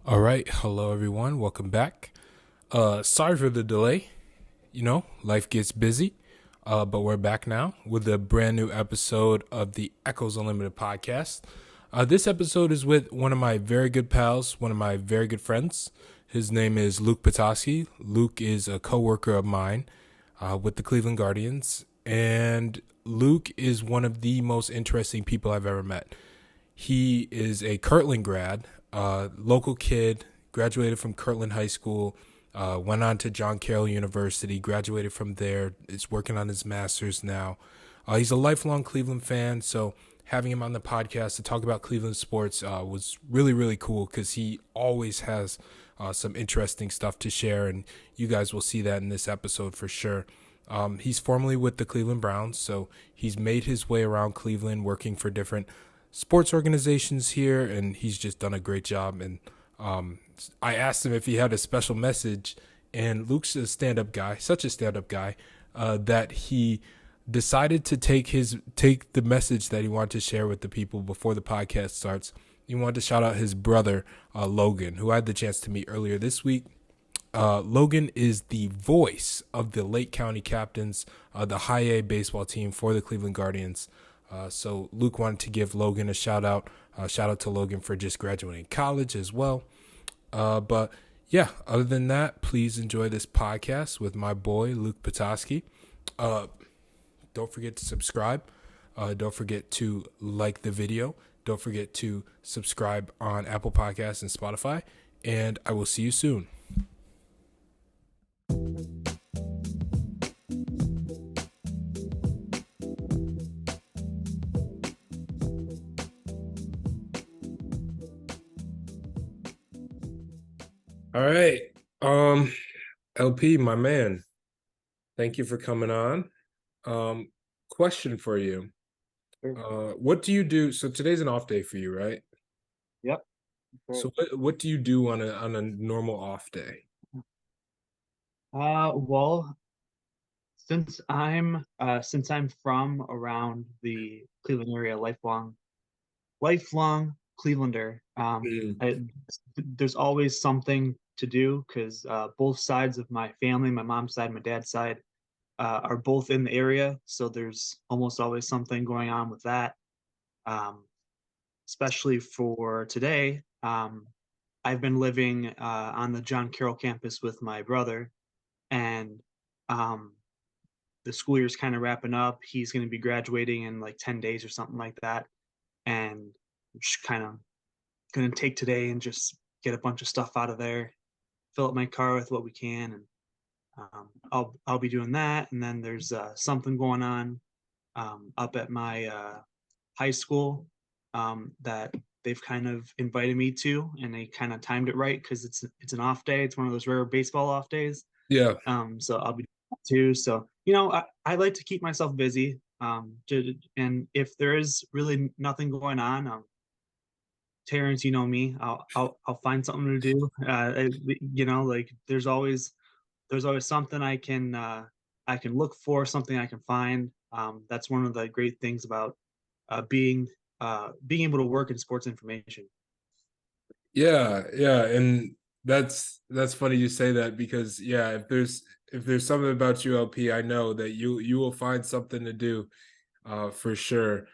All right, hello everyone. Welcome back. Sorry for the delay. Life gets busy, but we're back now with a brand new episode of the Echols Unlimited podcast. This episode is with one of my very good pals, one of my very good friends. His name is Luke Potosky. Luke is a coworker of mine with the Cleveland Guardians, and Luke is one of the most interesting people I've ever met. He is a Kirtland grad, local kid, graduated from Kirtland High School, went on to John Carroll University, graduated from there, is working on his master's now. He's a lifelong Cleveland fan, so having him on the podcast to talk about Cleveland sports was really, really cool because he always has some interesting stuff to share, and you guys will see that in this episode for sure. He's formerly with the Cleveland Browns, so he's made his way around Cleveland working for different sports organizations here, and he's just done a great job. And I asked him if he had a special message, and Luke's a stand-up guy, such a stand-up guy, that he decided to take the message that he wanted to share with the people before the podcast starts. He wanted to shout out his brother, Logan, who I had the chance to meet earlier this week. Logan is the voice of the Lake County Captains, the high A baseball team for the Cleveland Guardians. So Luke wanted to give Logan a shout out. Shout out to Logan for just graduating college as well. But yeah, other than that, please enjoy this podcast with my boy Luke Potosky. Don't forget to subscribe. Don't forget to like the video. Don't forget to subscribe on Apple Podcasts and Spotify. And I will see you soon. All right. LP, my man, thank you for coming on. Question for you. Sure. What do you do? So today's an off day for you, right? Yep. So Great. what do you do on a normal off day? Well, since I'm from around the Cleveland area, lifelong Clevelander. Mm. There's always something to do because both sides of my family, my mom's side, my dad's side, are both in the area. So there's almost always something going on with that. Um, Especially for today. I've been living on the John Carroll campus with my brother, and um, the school year's kind of wrapping up. He's going to be graduating in like 10 days or something like that. And I'm just kind of going to take today and just get a bunch of stuff out of there, fill up my car with what we can. And I'll be doing that. And then there's something going on up at my high school that they've kind of invited me to, and they kind of timed it right because it's an off day. It's one of those rare baseball off days. Yeah. So I'll be doing that too. So I like to keep myself busy. And if there is really nothing going on, Terrence, you know me, I'll find something to do. Like there's always something I can look for, something I can find. That's one of the great things about being able to work in sports information. Yeah, and that's funny you say that because yeah, if there's something about you, LP, I know that you will find something to do, for sure.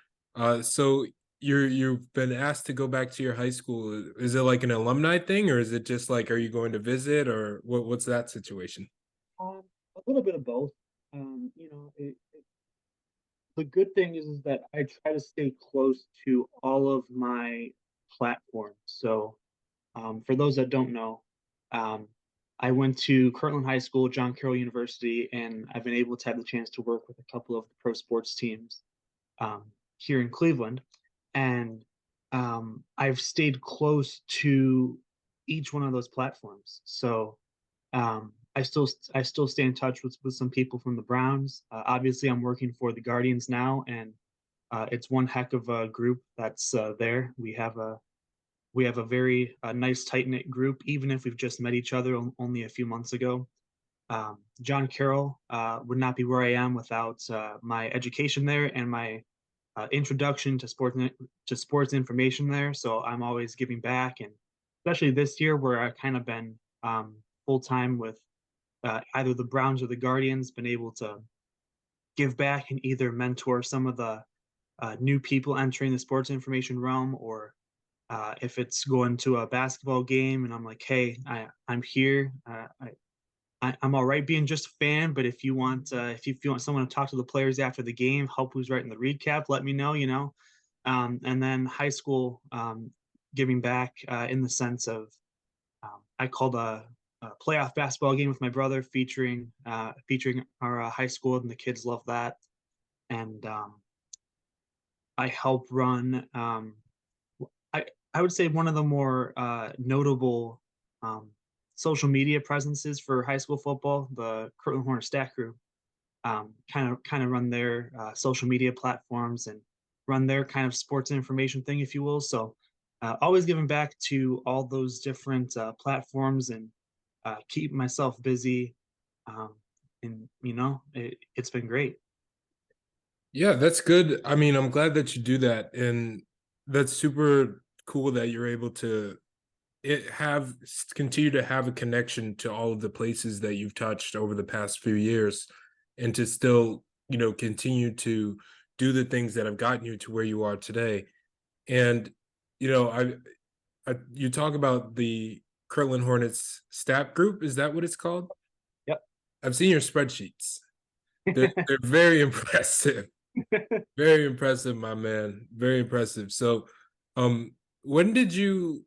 So you've been asked to go back to your high school. Is it like an alumni thing, or is it just like are you going to visit, or what's that situation? Um, a little bit of both. The good thing is that I try to stay close to all of my platforms. So, for those that don't know, um, I went to Kirtland High School, John Carroll University, and I've been able to have the chance to work with a couple of the pro sports teams here in Cleveland. And I've stayed close to each one of those platforms. So I still stay in touch with some people from the Browns. Obviously, I'm working for the Guardians now, and it's one heck of a group that's there. We have a very nice tight knit group, even if we've just met each other only a few months ago. John Carroll would not be where I am without my education there and my introduction to sports information there. So I'm always giving back and especially this year where I kind of been full time with either the Browns or the Guardians, been able to give back and either mentor some of the new people entering the sports information realm, or if it's going to a basketball game and I'm like, hey, I'm here. I'm all right being just a fan, but if you want someone to talk to the players after the game, help who's writing the recap, let me know. And then high school, giving back in the sense of I called a playoff basketball game with my brother featuring our high school, and the kids love that. And I help run. I would say one of the more notable um, social media presences for high school football, the Kirtland Hornet Stat Crew, kind of run their social media platforms and run their kind of sports information thing, if you will. So always giving back to all those different platforms and keep myself busy. Um, and it's been great. Yeah, that's good. I mean, I'm glad that you do that, and that's super cool that you're able to continue to have a connection to all of the places that you've touched over the past few years, and to still, continue to do the things that have gotten you to where you are today. And you know, you talk about the Kirtland Hornets stat group. Is that what it's called? Yep. I've seen your spreadsheets. They're very impressive. Very impressive, my man. Very impressive. So, when did you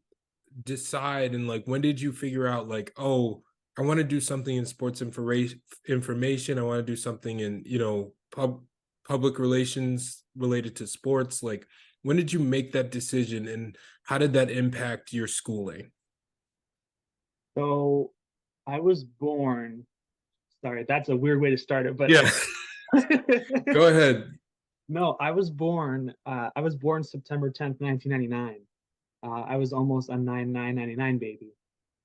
decide, and like when did you figure out like, oh, I want to do something in sports information. I want to do something in, public relations related to sports. Like, when did you make that decision, and how did that impact your schooling? So I was born. Sorry, that's a weird way to start it, but Yeah. Go ahead. no, I was born. I was born September 10th, 1999. I was almost a 9999 baby.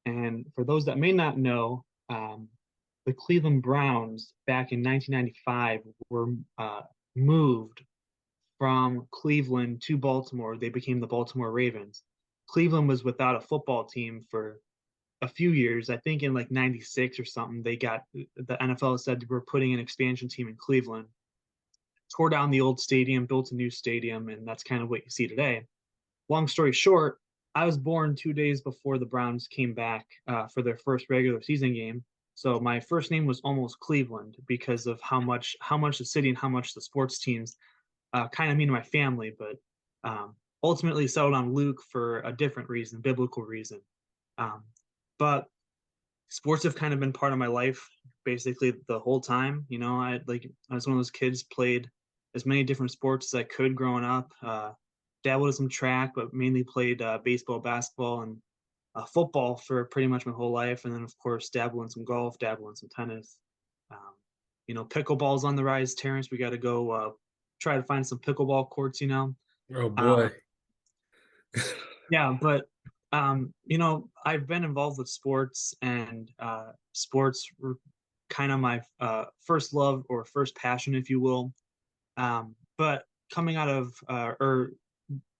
And for those that may not know, the Cleveland Browns back in 1995 were moved from Cleveland to Baltimore. They became the Baltimore Ravens. Cleveland was without a football team for a few years. I think in like 96 or something, the NFL said we're putting an expansion team in Cleveland, tore down the old stadium, built a new stadium, and that's kind of what you see today. Long story short, I was born 2 days before the Browns came back for their first regular season game. So my first name was almost Cleveland because of how much the city and how much the sports teams kind of mean to my family. But ultimately settled on Luke for a different reason, biblical reason. Um, but sports have kind of been part of my life basically the whole time. I was one of those kids, played as many different sports as I could growing up. Dabbled in some track, but mainly played baseball, basketball, and football for pretty much my whole life. And then, of course, dabble in some golf, dabble in some tennis. Um, pickleball's on the rise, Terrence. We got to go try to find some pickleball courts. Oh Uh, boy. yeah, but I've been involved with sports, and sports were kind of my first love or first passion, if you will. But coming out of or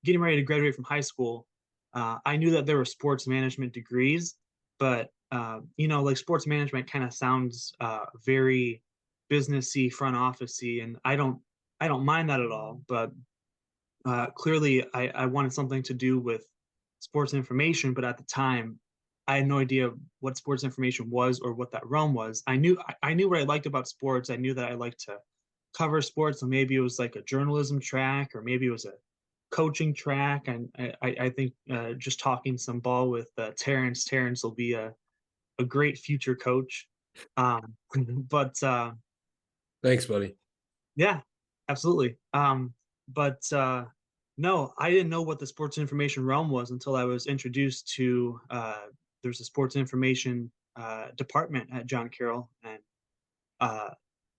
getting ready to graduate from high school, I knew that there were sports management degrees, but like sports management kind of sounds very businessy, front officey, and I don't mind that at all. But clearly, I wanted something to do with sports information, but at the time, I had no idea what sports information was or what that realm was. I knew what I liked about sports. I knew that I liked to cover sports, so maybe it was like a journalism track, or maybe it was a coaching track. And I think just talking some ball with Terrence. Terrence will be a great future coach. But Thanks, buddy. yeah, absolutely. But no, I didn't know what the sports information realm was until I was introduced to there's a sports information department at John Carroll, and uh,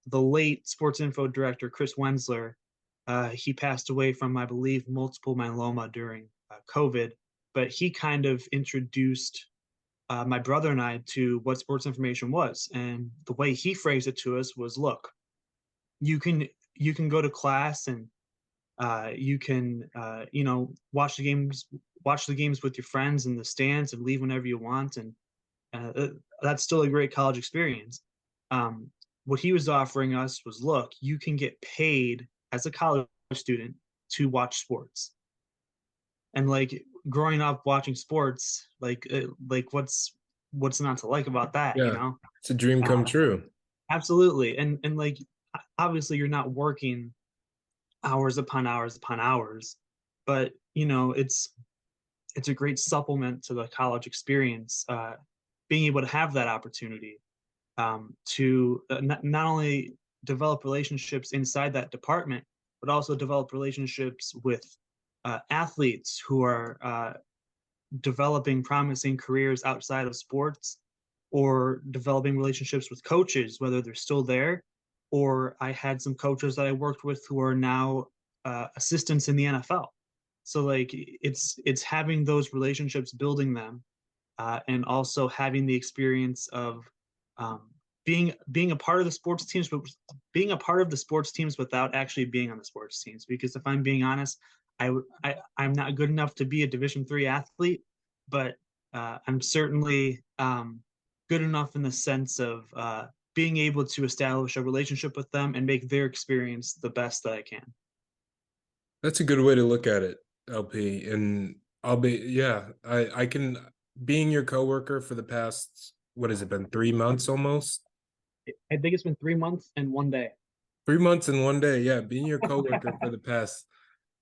the late sports info director Chris Wensler, he passed away from, I believe, multiple myeloma during COVID, but he kind of introduced my brother and I to what sports information was, and the way he phrased it to us was, "Look, you can you can go to class and You can watch the games with your friends in the stands and leave whenever you want, and that's still a great college experience. Um, what he was offering us was, look, you can get paid as a college student to watch sports, and like growing up watching sports, like what's not to like about that, you Yeah, know? it's a dream come Uh, true. Absolutely, and like obviously you're not working hours upon hours upon hours, but it's a great supplement to the college experience. Being able to have that opportunity to not only develop relationships inside that department, but also develop relationships with athletes who are developing promising careers outside of sports, or developing relationships with coaches, whether they're still there, or I had some coaches that I worked with who are now assistants in the NFL. So like it's having those relationships, building them, and also having the experience of um, being a part of the sports teams, but being a part of the sports teams without actually being on the sports teams. Because if I'm being honest, I'm not good enough to be a Division III athlete, but I'm certainly good enough in the sense of being able to establish a relationship with them and make their experience the best that I can. That's a good way to look at it, LP. And I'll be, yeah, I can, being your coworker for the past, what has it been, 3 months almost? I think it's been 3 months and one day. 3 months and one day. Yeah, being your coworker for the past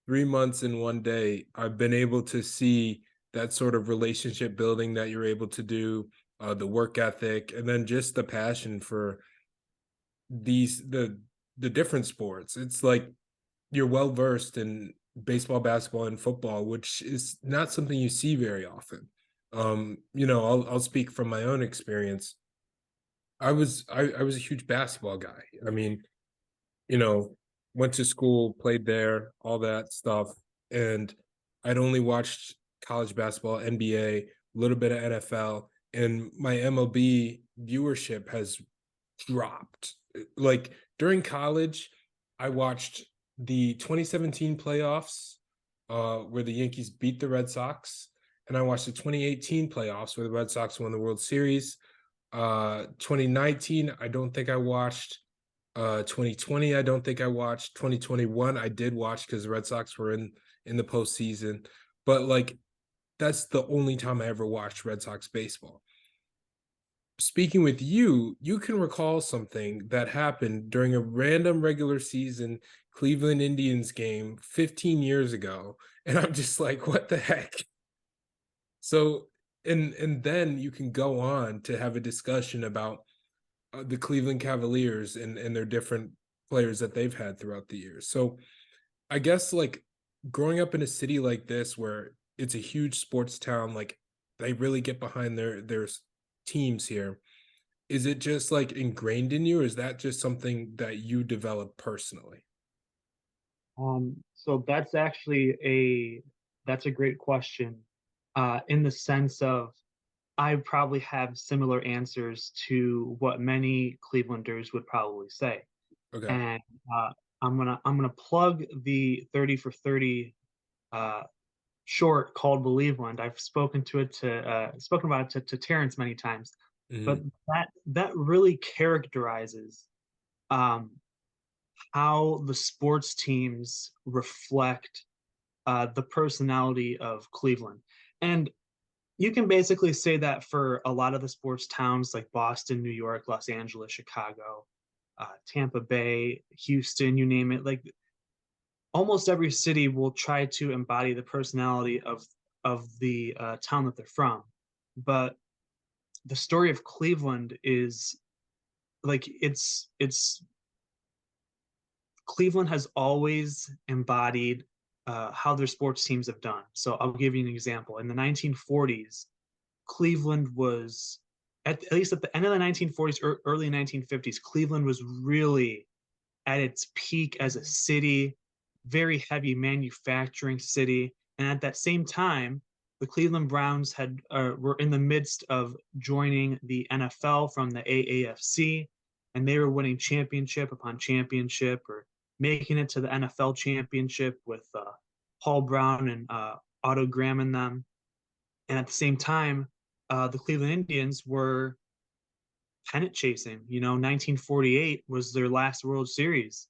3 months and one day, I've been able to see that sort of relationship building that you're able to do, the work ethic, and then just the passion for these the different sports. It's like you're well versed in baseball, basketball, and football, which is not something you see very often. I'll speak from my own experience. I was a huge basketball guy. I mean, you know, went to school, played there, all that stuff, and I'd only watched college basketball, NBA, a little bit of NFL, and my MLB viewership has dropped. Like during college, I watched the 2017 playoffs, where the Yankees beat the Red Sox, and I watched the 2018 playoffs where the Red Sox won the World Series. 2019, I don't think I watched. 2020, I don't think I watched. 2021, I did watch because the Red Sox were in the postseason. But like that's the only time I ever watched Red Sox baseball. Speaking with you, you can recall something that happened during a random regular season Cleveland Indians game 15 years ago. And I'm just like, what the heck? So, and then you can go on to have a discussion about the Cleveland Cavaliers and their different players that they've had throughout the years. So, I guess like growing up in a city like this where it's a huge sports town, like they really get behind their teams here. Is it just like ingrained in you, or is that just something that you develop personally? So that's a great question, in the sense of I probably have similar answers to what many Clevelanders would probably say. Okay. And uh, I'm gonna plug the 30 for 30 uh, short called Believeland. I've spoken about it to Terrence many times, but Mhm. that really characterizes um, how the sports teams reflect the personality of Cleveland. And you can basically say that for a lot of the sports towns like Boston, New York, Los Angeles, Chicago, Tampa Bay, Houston, you name it. Like almost every city will try to embody the personality of the town that they're from. But the story of Cleveland is like it's Cleveland has always embodied how their sports teams have done. So I'll give you an example. In the 1940s, Cleveland was at least at the end of the 1940s or early 1950s, Cleveland was really at its peak as a city, very heavy manufacturing city. And at that same time, the Cleveland Browns had were in the midst of joining the NFL from the AAFC, and they were winning championship upon championship, or making it to the NFL championship with Paul Brown and Otto Graham in them. And at the same time, the Cleveland Indians were pennant chasing. 1948 was their last World Series.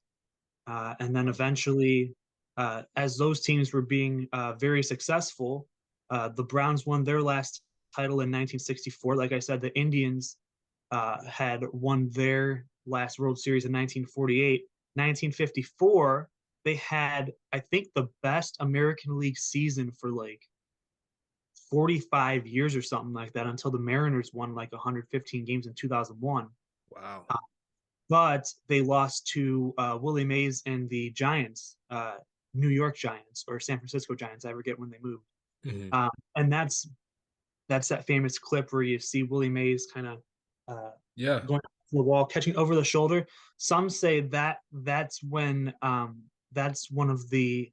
And then eventually, as those teams were being very successful, the Browns won their last title in 1964. Like I said, the Indians had won their last World Series in 1948. 1954, they had, I think, the best American League season for like 45 years or something like that until the Mariners won like 115 games in 2001. Wow. But they lost to Willie Mays and the Giants, New York Giants or San Francisco Giants. I forget when they moved. Hmm. And that's that famous clip where you see Willie Mays kind of Yeah. going to the wall, catching over the shoulder. Some say that that's one of the,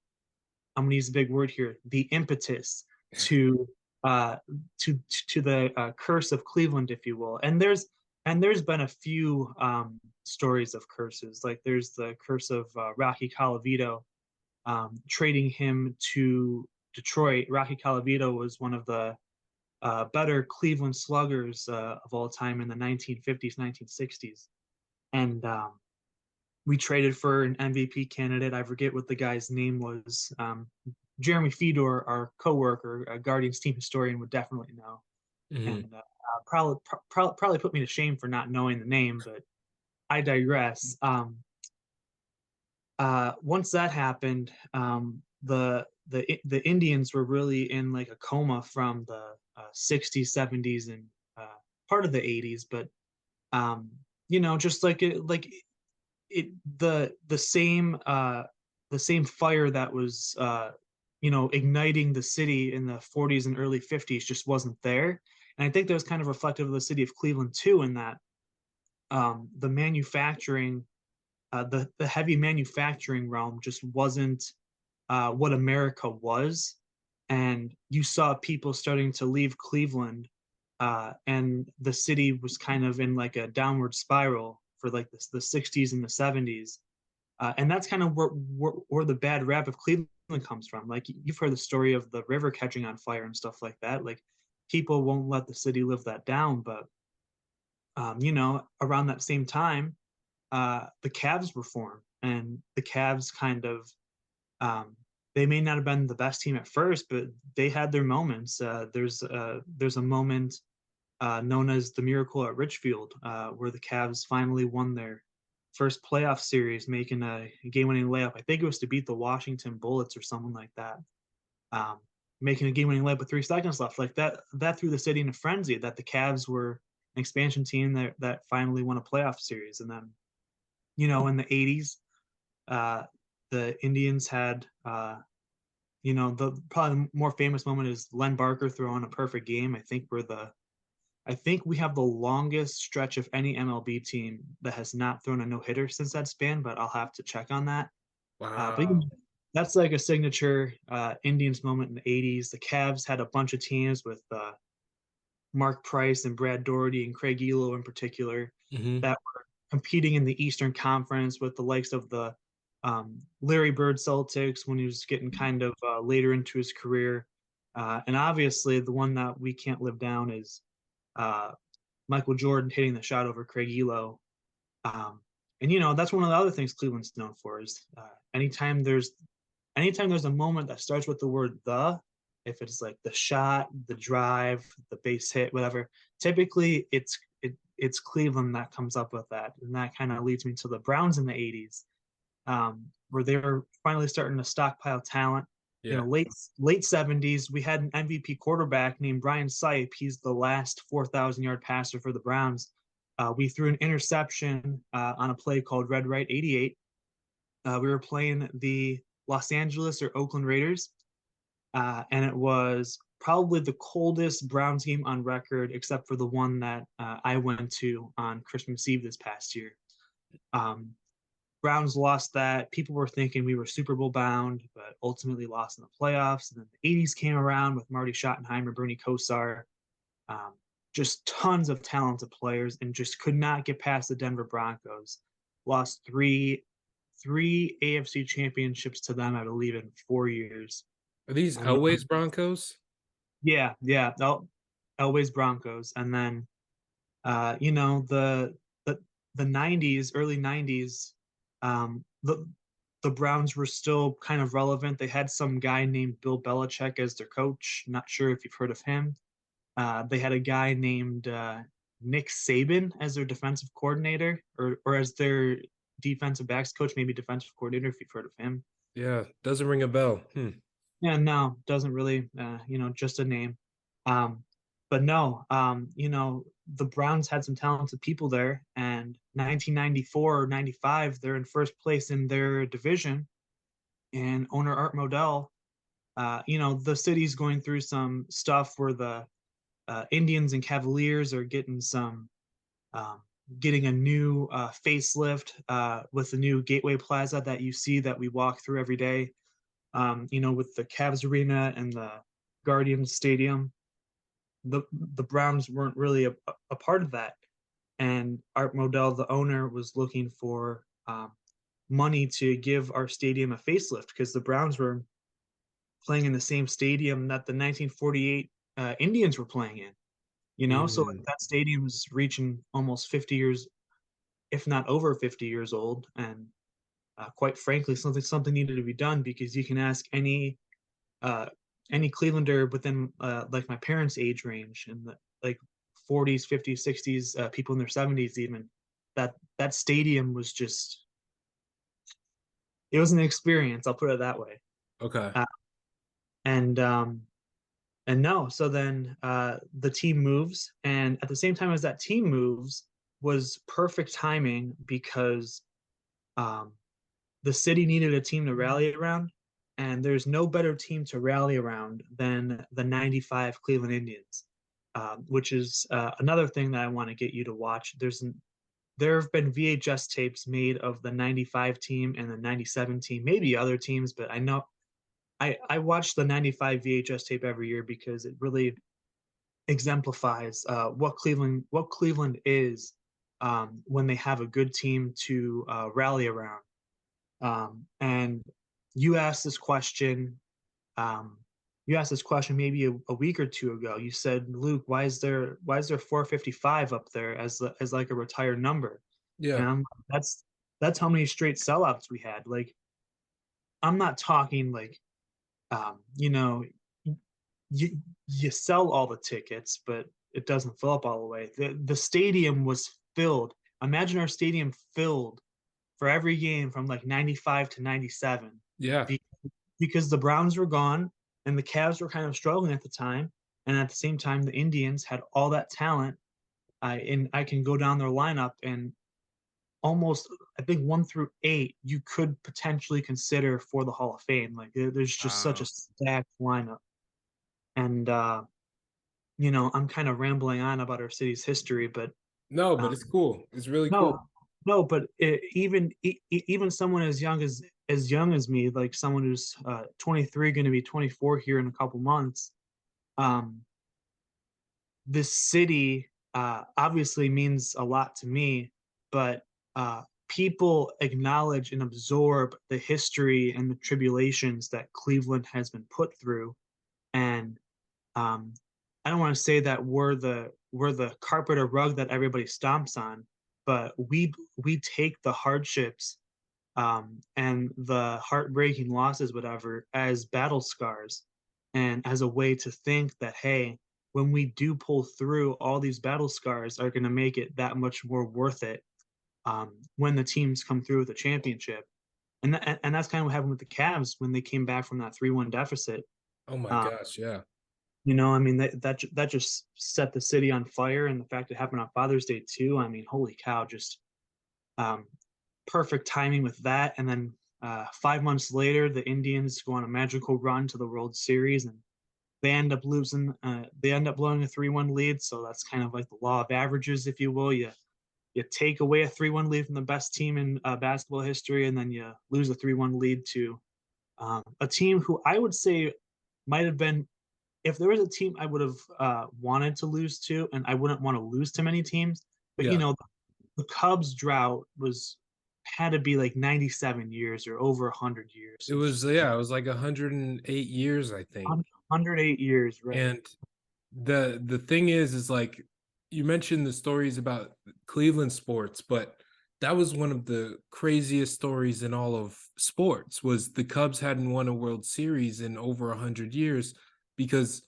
I'm going to use a big word here, the impetus to uh, to the curse of Cleveland, if you will. And there's been a few stories of curses. Like there's the curse of Rocky Colavito, trading him to Detroit. Rocky Colavito was one of the better Cleveland sluggers of all time in the 1950s, 1960s. And we traded for an MVP candidate. I forget what the guy's name was. Jeremy Fedor, our coworker, a Guardians team historian, would definitely know, Hmm. and probably put me to shame for not knowing the name. But I digress. Once that happened, the Indians were really in like a coma from the 60s, 70s, and part of the 80s. But just it the same fire that was igniting the city in the 40s and early 50s just wasn't there. And I think that was kind of reflective of the city of Cleveland too, in that the manufacturing, the heavy manufacturing realm just wasn't what America was. And you saw people starting to leave Cleveland, and the city was kind of in like a downward spiral for like the 60s and the 70s. And that's kind of where the bad rap of Cleveland comes from. Like you've heard the story of the river catching on fire and stuff like that. Like people won't let the city live that down. But around that same time, the Cavs were formed, and the Cavs kind of they may not have been the best team at first, but they had their moments. There's a moment known as the Miracle at Richfield, where the Cavs finally won their first playoff series, making a game-winning layup. I think it was to beat the Washington Bullets or something like that. Um, Making a game-winning layup with 3 seconds left, like that threw the city in a frenzy. That the Cavs were an expansion team that finally won a playoff series. And then, in the '80s, uh, the Indians had, the probably more famous moment is Len Barker throwing a perfect game. I think we have the longest stretch of any MLB team that has not thrown a no hitter since that span, but I'll have to check on that. But Wow. that's like a signature Indians moment in the '80s. The Cavs had a bunch of teams with Mark Price and Brad Doherty and Craig Elo in particular Hmm. that were competing in the Eastern Conference with the likes of the Larry Bird Celtics when he was getting kind of later into his career. And obviously, the one that we can't live down is uh, Michael Jordan hitting the shot over Craig Elo. Um, and that's one of the other things Cleveland's known for is anytime there's a moment that starts with the word the, if it's like the shot, the drive, the base hit, whatever, typically it's Cleveland that comes up with that. And that kind of leads me to the Browns in the '80s, where they were finally starting to stockpile talent. Yeah. Late '70s, we had an MVP quarterback named Brian Sipe. He's the last 4,000-yard passer for the Browns. We threw an interception on a play called Red Right 88. We were playing the Los Angeles or Oakland Raiders, and it was probably the coldest Browns game on record, except for the one that I went to on Christmas Eve this past year. Um, Browns lost that. People were thinking we were Super Bowl bound, but ultimately lost in the playoffs. And then the '80s came around with Marty Schottenheimer, Bernie Kosar, um, just tons of talented players, and just could not get past the Denver Broncos. Lost three AFC championships to them, I believe, in 4 years. Are these And Elway's Broncos? yeah, yeah, Elway's Broncos, and then the the '90s, early '90s, the Browns were still kind of relevant. They had some guy named Bill Belichick as their coach. Not sure if you've heard of him. They had a guy named Nick Saban as their defensive coordinator, or as their defensive backs coach, maybe defensive coordinator if you've heard of him. Yeah, doesn't ring a bell. Hmm. Yeah, no, doesn't really, just a name. Um, but no, the Browns had some talented people there, and 1994 or 95, they're in first place in their division, and owner Art Modell, the city's going through some stuff where the Indians and Cavaliers are um, getting a new facelift with the new Gateway Plaza that you see that we walk through every day, with the Cavs arena and the Guardians Stadium. The Browns weren't really a part of that. And Art Modell, the owner, was looking for money to give our stadium a facelift because the Browns were playing in the same stadium that the 1948 Indians were playing in. So like Mm, that stadium is reaching almost 50 years, if not over 50 years old, and quite frankly, something needed to be done because you can ask uh, any Clevelander within like my parents' age range and like 40s, 50s, 60s, people in their 70s even, that stadium was just it was an experience. I'll put it that way. okay. Uh, and no, so then the team moves, and at the same time as that team moves was perfect timing because um, the city needed a team to rally around, and there's no better team to rally around than the '95 Cleveland Indians, which is another thing that I want to get you to watch. There have been VHS tapes made of the '95 team and the '97 team, maybe other teams, but I know I watch the '95 VHS tape every year because it really exemplifies what Cleveland is when they have a good team to rally around. And you asked this question. Um, you asked this question maybe a week or two ago. You said, "Luke, why is there 455 up there as like a retired number?" And Yeah. that's how many straight sellouts we had. Like I'm not talking like um, you know you you sell all the tickets, but it doesn't fill up all the way. The stadium was filled. Imagine our stadium filled for every game from like 95 to 97 Yeah. because the Browns were gone and the Cavs were kind of struggling at the time. And at the same time, the Indians had all that talent. And I can go down their lineup and almost, I think 1 through 8, you could potentially consider for the Hall of Fame. Like there's just such a Wow. stacked lineup. And, I'm kind of rambling on about our city's history, but No, but um, it's cool. It's really no, cool. no, but even someone as young as me, like someone who's 23, going to be 24 here in a couple months, um, this city obviously means a lot to me, but people acknowledge and absorb the history and the tribulations that Cleveland has been put through, and um, I don't want to say that we're the carpet or rug that everybody stomps on, but we take the hardships and the heartbreaking losses, whatever, as battle scars and as a way to think that, hey, when we do pull through, all these battle scars are going to make it that much more worth it when the teams come through with a championship. And that's kind of what happened with the Cavs when they came back from that 3-1 deficit. Oh my Um, gosh, yeah. I mean, that just set the city on fire. And the fact it happened on Father's Day, too. I mean, holy cow, just um, perfect timing with that. And then 5 months later, the Indians go on a magical run to the World Series, and they end up losing. They end up blowing a 3-1 lead. So that's kind of like the law of averages, if you will. You take away a 3-1 lead from the best team in basketball history, and then you lose a 3-1 lead to a team who I would say might have been, if there was a team I would have wanted to lose to, and I wouldn't want to lose to many teams, but Yeah. the Cubs drought was had to be like 97 years or over 100 years. It was, yeah, it was like 108 years, I think. 108 years, right? And the thing is like you mentioned the stories about Cleveland sports, but that was one of the craziest stories in all of sports was the Cubs hadn't won a World Series in over 100 years because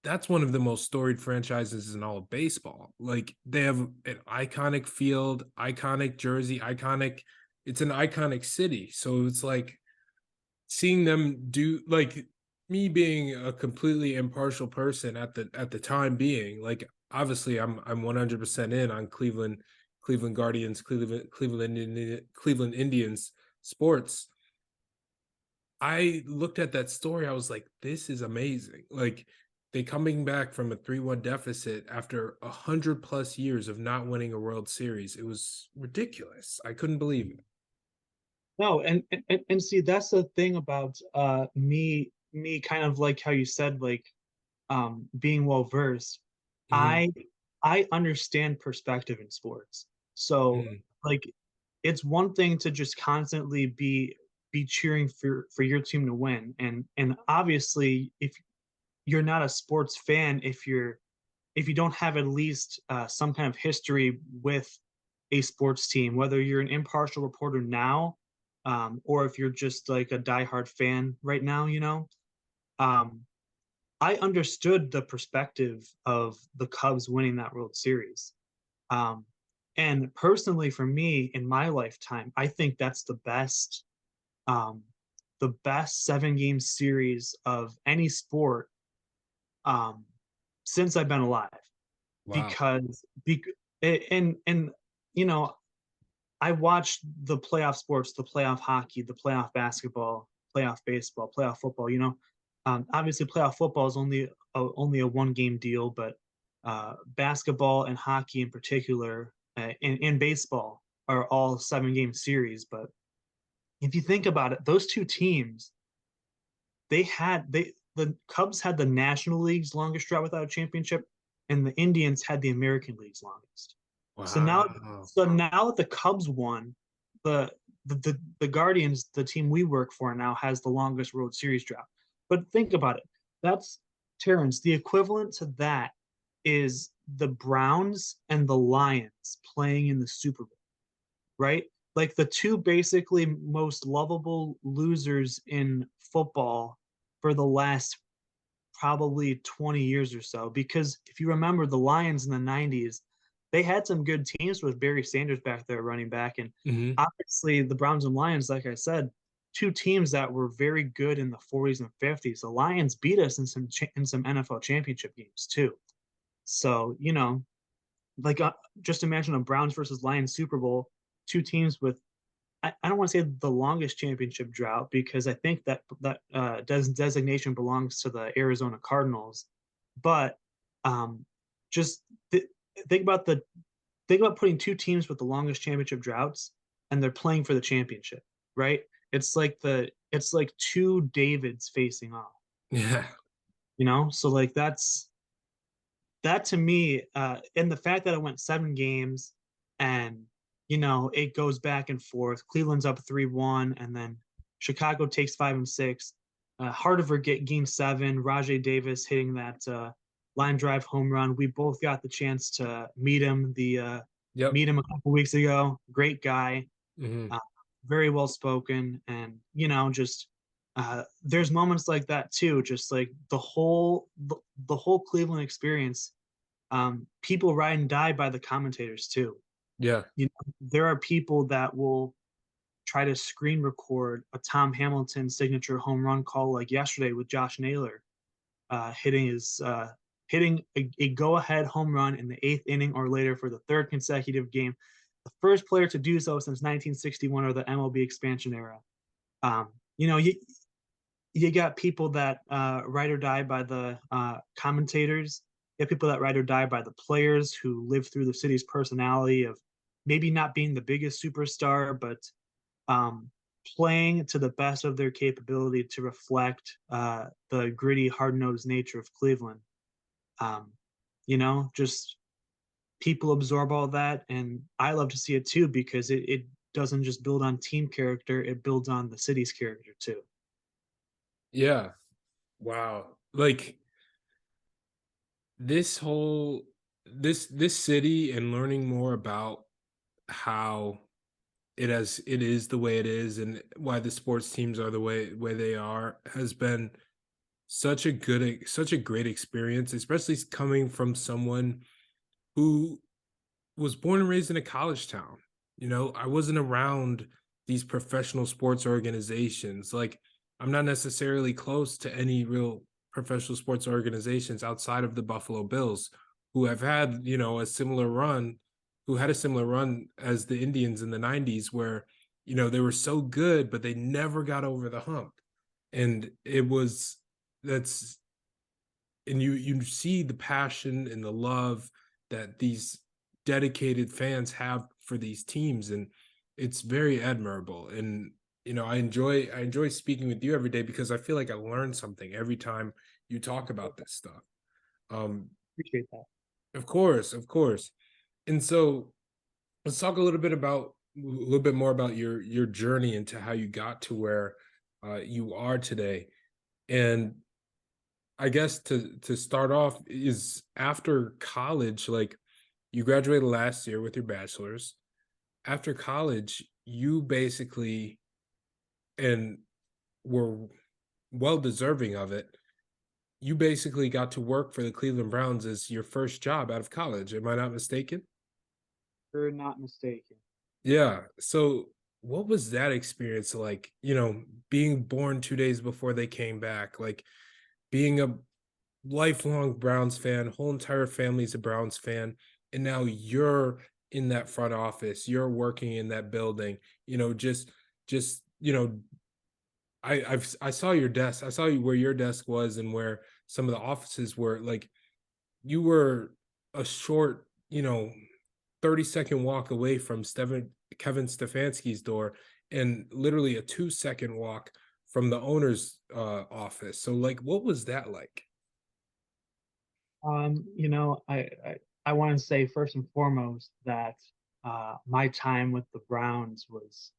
that's one of the most storied franchises in all of baseball. Like they have an iconic field, iconic jersey, iconic, it's an iconic city. So it's like seeing them do, like, me being a completely impartial person at the time being, like, obviously I'm 100% in on Cleveland Guardians, Cleveland Indians sports. I looked at that story, I was like, this is amazing. Like they coming back from a 3-1 deficit after 100 plus years of not winning a World Series. It was ridiculous. I couldn't believe it. No, and see, that's the thing about me kind of like how you said, like, being well versed. Mhm, I I understand perspective in sports. So mhm. like it's one thing to just constantly be cheering for your team to win. And obviously if you're not a sports fan, if you don't have at least some kind of history with a sports team, whether you're an impartial reporter now, or if you're just like a diehard fan right now, um, I understood the perspective of the Cubs winning that World Series. Um, and personally, for me in my lifetime, I think that's um, the best 7 game series of any sport um, since I've been alive. Wow. Because and you know I watched the playoff sports, the playoff hockey, the playoff basketball, playoff baseball, playoff football. Obviously playoff football is only a 1 game deal, but basketball and hockey in particular, and baseball are all 7 game series. But if you think about it, those two teams, the Cubs had the National League's longest drought without a championship, and the Indians had the American League's longest. So now, Wow. so now that the Cubs won, the the Guardians, the team we work for now, has the longest World Series drought. But think about it. That's Terrence. The equivalent to that is the Browns and the Lions playing in the Super Bowl, right? Like the two basically most lovable losers in football for the last probably 20 years or so. Because if you remember the Lions in the 90s, they had some good teams with Barry Sanders back there running back. And Mhm. obviously, the Browns and Lions, like I said, two teams that were very good in the 40s and 50s. The Lions beat us in some NFL championship games too. So, like just imagine a Browns versus Lions Super Bowl, two teams with I don't want to say the longest championship drought because I think that designation belongs to the Arizona Cardinals, but um, just th- think about the think about putting two teams with the longest championship droughts and they're playing for the championship, right? It's like two Davids facing off, Yeah. So like that to me, and the fact that it went 7 games and, it goes back and forth. Cleveland's up 3-1, and then Chicago takes 5 and 6. Hard to forget game 7, Rajay Davis hitting that line drive home run. We both got the chance to Yep. meet him a couple weeks ago. Great guy, Mhm. uh, very well spoken, and just there's moments like that too. Just like the whole Cleveland experience, people ride and die by the commentators too. Yeah. There are people that will try to screen record a Tom Hamilton signature home run call like yesterday with Josh Naylor, hitting a go-ahead home run in the 8th inning or later for the third consecutive game, the first player to do so since 1961 or the MLB expansion era. Um, you know, you you got people that ride or die by the commentators. You have people that ride or die by the players who live through the city's personality of maybe not being the biggest superstar, but um, playing to the best of their capability to reflect the gritty, hard-nosed nature of Cleveland. Um, just people absorb all that, and I love to see it too because it doesn't just build on team character, it builds on the city's character too. Yeah. Wow. Like this whole this city and learning more about how it is the way it is and why the sports teams are the way they are has been such a great experience, especially coming from someone who was born and raised in a college town. You know, I wasn't around these professional sports organizations. Like, I'm not necessarily close to any real professional sports organizations outside of the Buffalo Bills, who have had, you know, a similar run, who had a similar run as the Indians in the 90s, where, you know, they were so good, but they never got over the hump. And it was, that's, and you see the passion and the love that these dedicated fans have for these teams, and it's very admirable. And you know, I enjoy speaking with you every day because I feel like I learn something every time you talk about this stuff. um Appreciate that. of course, of course. And so let's talk a little bit more about your journey into how you got to where you are today. And I guess to start off is after college, like you graduated last year with your bachelor's. After college, you basically and were well deserving of it. You basically got to work for the Cleveland Browns as your first job out of college. Am I not mistaken? You're not mistaken. Yeah. So what was that experience like, you know, being born 2 days before they came back, like being a lifelong Browns fan, whole entire family's a Browns fan, and now you're in that front office, you're working in that building, you know, just you know, I saw your desk, I saw you where your desk was and where some of the offices were. Like you were a short, you know, 30-second walk away from Kevin Stefanski's door and literally a 2-second walk from the owner's office. So like what was that like? I want to say first and foremost that my time with the Browns was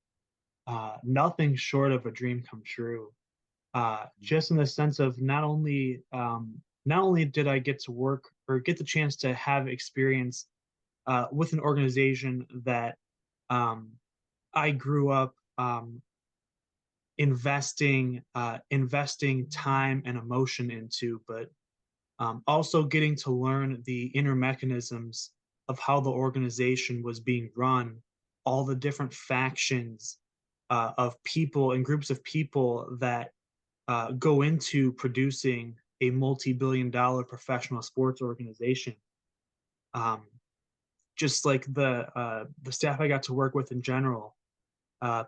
nothing short of a dream come true. Just in the sense of not only did I get to work or get the chance to have experience with an organization that um, I grew up investing time and emotion into, but also getting to learn the inner mechanisms of how the organization was being run, all the different factions of people and groups of people that go into producing a multi-billion-dollar professional sports organization. Um, just like the staff I got to work with in general,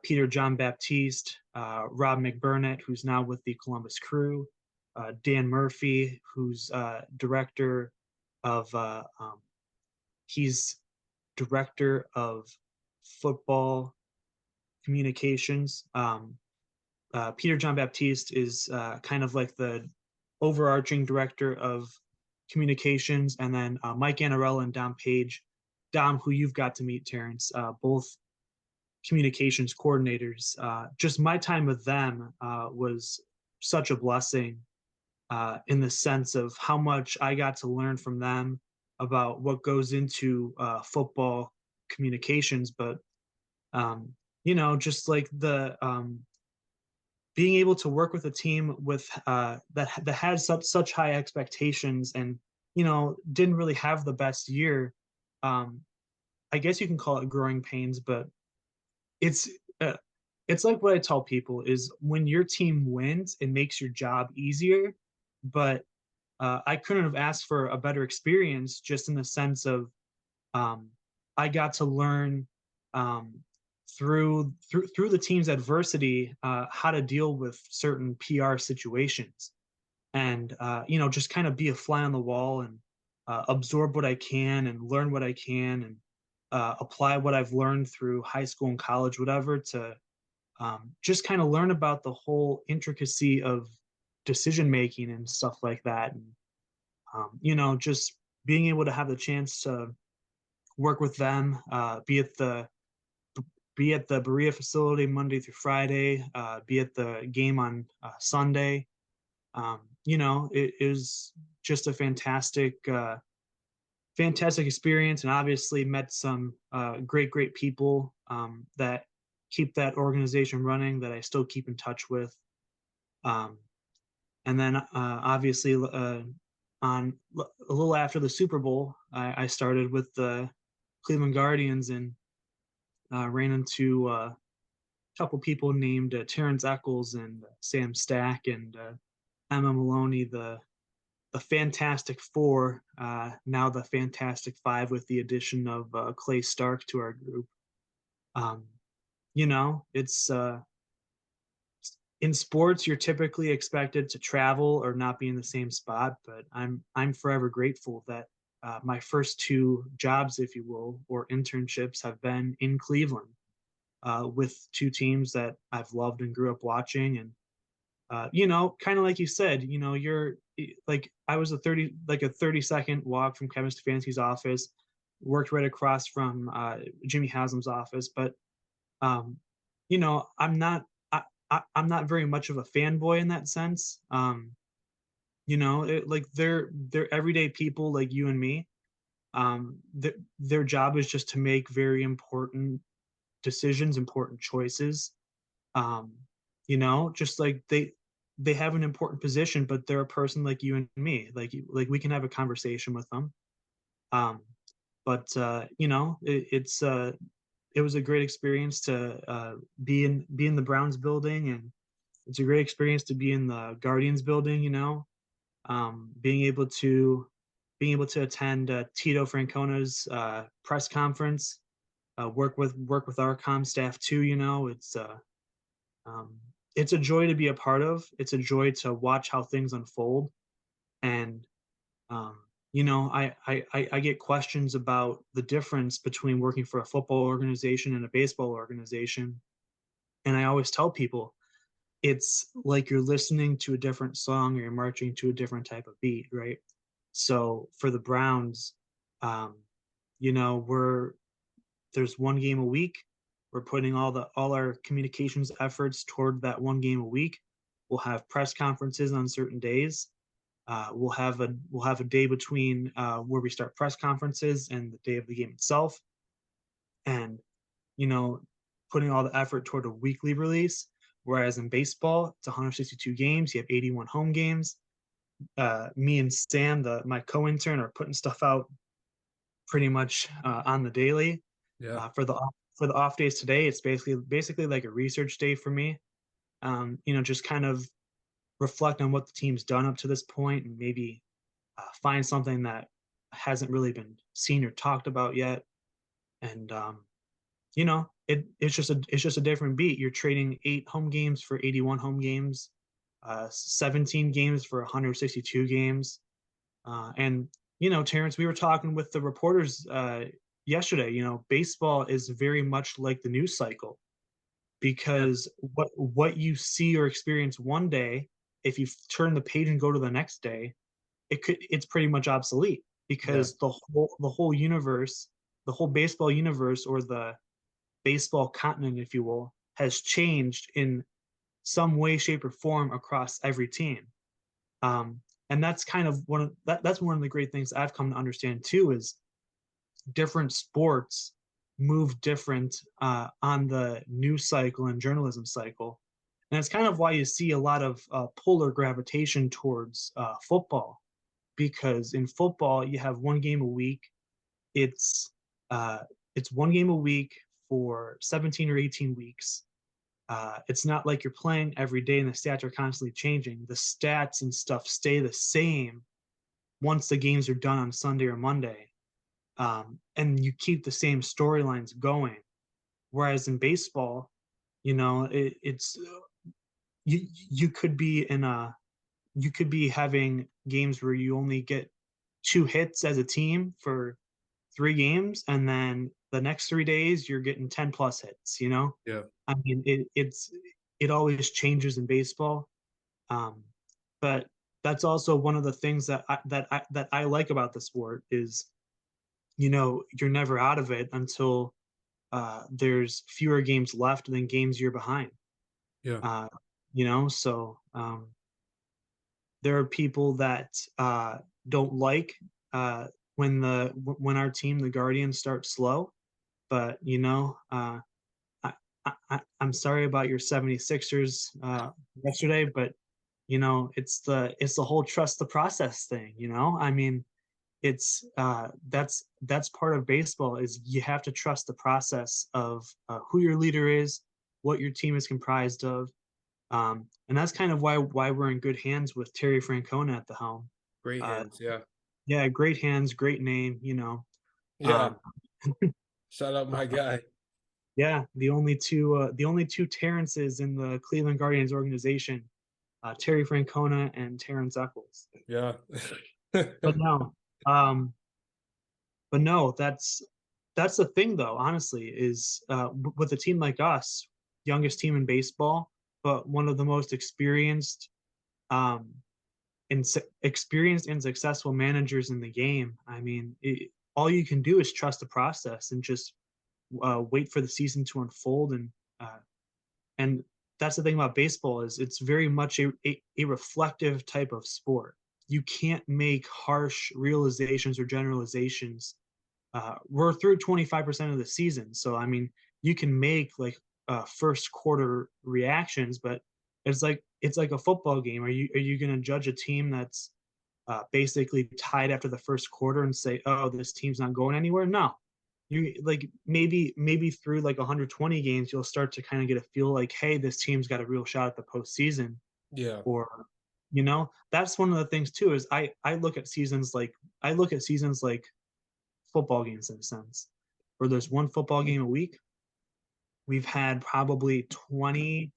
Peter John Baptiste, Rob McBurnett, who's now with the Columbus Crew, Dan Murphy, who's director of he's director of football communications. Peter John Baptiste is kind of like the overarching director of communications, and then Mike Annarella and Dom Page, Dom, who you've got to meet, Terrence, both communications coordinators. Just my time with them was such a blessing in the sense of how much I got to learn from them about what goes into football communications. But um, just like the being able to work with a team with that had such high expectations and didn't really have the best year. Um, I guess you can call it growing pains, but it's uh, it's like what I tell people is when your team wins, it makes your job easier. But I couldn't have asked for a better experience, just in the sense of um, I got to learn um, through the team's adversity how to deal with certain PR situations, and just kind of be a fly on the wall and absorb what I can and learn what I can and apply what I've learned through high school and college, whatever, to just kind of learn about the whole intricacy of decision making and stuff like that. And just being able to have the chance to work with them, be it be at the Berea facility Monday through Friday, be at the game on Sunday. It is just a fantastic experience, and obviously met some great people that keep that organization running that I still keep in touch with. Um, and then obviously on a little after the Super Bowl, I started with the Cleveland Guardians and ran into a couple people named Terrence Echols and Sam Stack and Emma Maloney, the Fantastic Four, now the Fantastic Five with the addition of Clay Stark to our group. Um, it's in sports you're typically expected to travel or not be in the same spot, but I'm forever grateful that my first two jobs, if you will, or internships have been in Cleveland with two teams that I've loved and grew up watching. And kind of like you said, you're like I was a 30-second walk from Kevin Stefanski's office, worked right across from Jimmy Haslam's office, but um, I'm not I'm not very much of a fanboy in that sense. Like they're everyday people like you and me. Their job is just to make very important decisions, important choices. Um, just like they have an important position, but they're a person like you and me. Like we can have a conversation with them. Um, but it was a great experience to be in the Browns building, and it's a great experience to be in the Guardians building. Being able to attend Tito Francona's press conference, work with our comm staff too. Um, it's a joy to be a part of. It's a joy to watch how things unfold. And um, I get questions about the difference between working for a football organization and a baseball organization, and I always tell people it's like you're listening to a different song or you're marching to a different type of beat, right? So for the Browns, um, we're there's one game a week. We're putting all our communications efforts toward that one game a week. We'll have press conferences on certain days. We'll have a day between where we start press conferences and the day of the game itself, and you know, putting all the effort toward a weekly release. Whereas in baseball, it's 162 games. You have 81 home games. Me and Sam, my co-intern, are putting stuff out pretty much on the daily. Yeah. For the off days today, it's basically like a research day for me. Just kind of reflect on what the team's done up to this point, and maybe find something that hasn't really been seen or talked about yet. And it's just a different beat. You're trading 8 home games for 81 home games, 17 games for 162 games. And Terrence, we were talking with the reporters yesterday. Baseball is very much like the news cycle, Yeah. because what you see or experience one day, if you turn the page and go to the next day, it's pretty much obsolete, Yeah. because the whole universe, the whole baseball universe, or the baseball continent, if you will, has changed in some way, shape, or form across every team. Um, and that's kind of that's one of the great things I've come to understand too, is different sports move different on the news cycle and journalism cycle. And it's kind of why you see a lot of polar gravitation towards football, because in football you have one game a week. It's uh, it's one game a week for 17 or 18 weeks. It's not like you're playing every day and the stats are constantly changing. The stats and stuff stay the same once the games are done on Sunday or Monday, and you keep the same storylines going. Whereas in baseball, it's you could be having games where you only get 2 hits as a team for 3 games, and then the next 3 days you're getting 10 plus hits. Yeah. I mean, it always changes in baseball. Um, but that's also one of the things that I like about the sport is, you're never out of it until there's fewer games left than games you're behind. Yeah. Uh, so there are people that don't like when our team, the Guardians, starts slow. But I, I'm sorry about your 76ers yesterday, but it's the whole trust the process thing. I mean, it's that's part of baseball is you have to trust the process of who your leader is, what your team is comprised of, and that's kind of why we're in good hands with Terry Francona at the helm. Great Uh, hands. Yeah. yeah, great hands, great name. Yeah. Um, Shout out my guy. yeah, the only two Terrences in the Cleveland Guardians organization, Terry Francona and Terrence Echols. Yeah. But no, um, but no, that's the thing though. Honestly, is with a team like us, youngest team in baseball, but one of the most um, experienced and successful managers in the game. I mean, all you can do is trust the process and just wait for the season to unfold. Uh, and that's the thing about baseball is it's very much a reflective type of sport. You can't make harsh realizations or generalizations. We're through 25% of the season, so I mean, you can make like first quarter reactions, but it's like a football game. Are you going to judge a team that's basically tied after the first quarter and say, "Oh, this team's not going anywhere"? No, you like maybe through like 120 games, you'll start to kind of get a feel like, "Hey, this team's got a real shot at the postseason." Yeah. Or, that's one of the things too. Is I look at seasons like football games in a sense, where there's one football game a week. We've had probably 20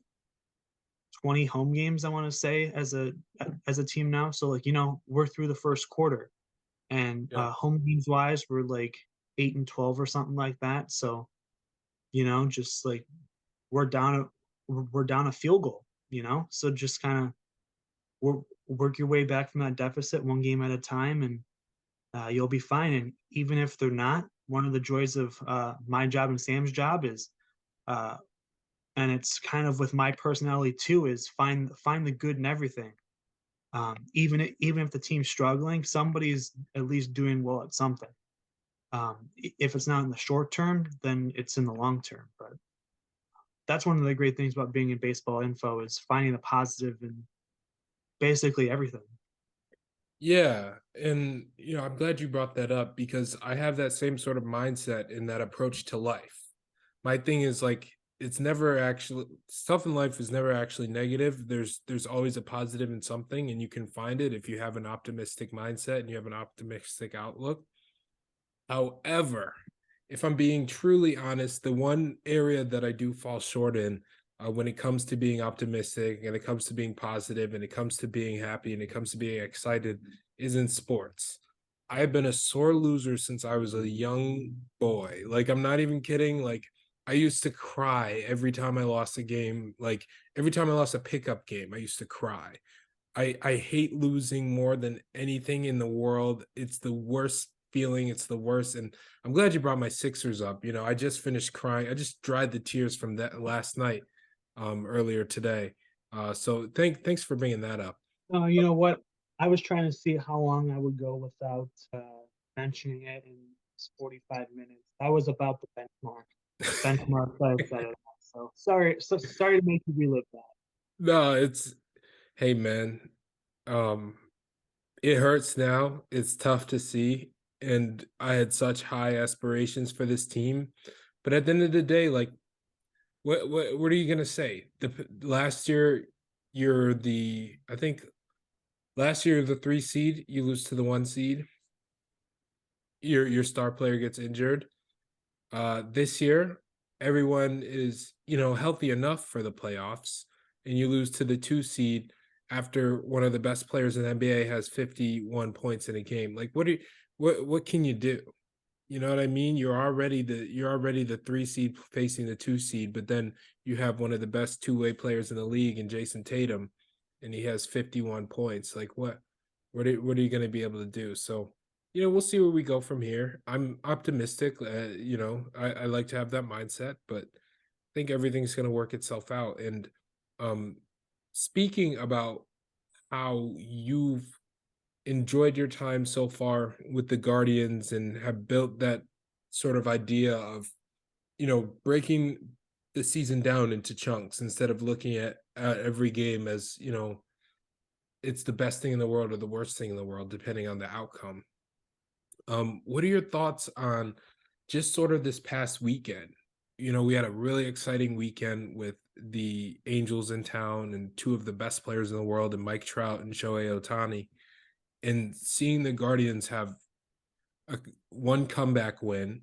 home games, I want to say, as a team now. So like, we're through the first quarter, and Yeah. home games wise, we're like 8-12 or something like that. So, just like we're down a we're down a field goal, so just kind of work your way back from that deficit one game at a time, and you'll be fine. And even if they're not, one of the joys of my job and Sam's job is, uh, and it's kind of with my personality too, is find the good in everything. Even if the team's struggling, somebody's at least doing well at something. If it's not in the short term, then it's in the long term. But that's one of the great things about being in baseball info is finding the positive in basically everything. Yeah, and I'm glad you brought that up because I have that same sort of mindset in that approach to life. My thing is like it's never actually stuff in life is never actually negative. There's always a positive in something and you can find it if you have an optimistic mindset and you have an optimistic outlook. However, if I'm being truly honest, the one area that I do fall short in when it comes to being optimistic and it comes to being positive and it comes to being happy and it comes to being excited is in sports. I have been a sore loser since I was a young boy. Like, I'm not even kidding. Like, I used to cry every time I lost a game. Like, every time I lost a pickup game, I used to cry. I hate losing more than anything in the world. It's the worst feeling. It's the worst. And I'm glad you brought my Sixers up. I just finished crying. I just dried the tears from that last night, earlier today. So thanks for bringing that up. You know what? I was trying to see how long I would go without mentioning it in 45 minutes. That was about the benchmark that I set it at. So sorry to make you relive that. No, hey man. Um, it hurts now. It's tough to see. And I had such high aspirations for this team. But at the end of the day, like what are you gonna say? Last year, I think last year the 3 seed, you lose to the 1 seed. Your star player gets injured. This year, everyone is healthy enough for the playoffs, and you lose to the 2 seed after one of the best players in the NBA has 51 points in a game. Like, what can you do? You know what I mean? You're already the 3 seed facing the 2 seed, but then you have one of the best two-way players in the league in Jason Tatum, and he has 51 points. Like what are you going to be able to do? So We'll see where we go from here. I'm optimistic. I like to have that mindset, but I think everything's going to work itself out. And um, speaking about how you've enjoyed your time so far with the Guardians and have built that sort of idea of, breaking the season down into chunks instead of looking at every game as, it's the best thing in the world or the worst thing in the world, depending on the outcome. What are your thoughts on just sort of this past weekend? We had a really exciting weekend with the Angels in town and two of the best players in the world, and Mike Trout and Shohei Ohtani. And seeing the Guardians have one comeback win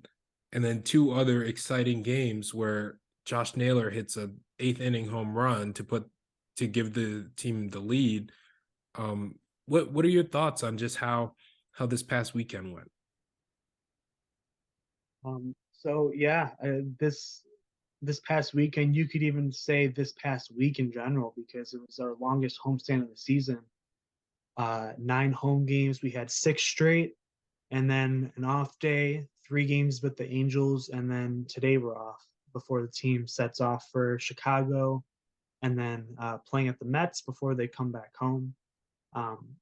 and then two other exciting games where Josh Naylor hits a eighth inning home run to give the team the lead. What are your thoughts on just how this past weekend went? So yeah, this past weekend, you could even say this past week in general, because it was our longest homestand of the season. 9 home games. We had 6 straight, and then an off day, 3 games with the Angels, and then today we're off before the team sets off for Chicago, and then playing at the Mets before they come back home.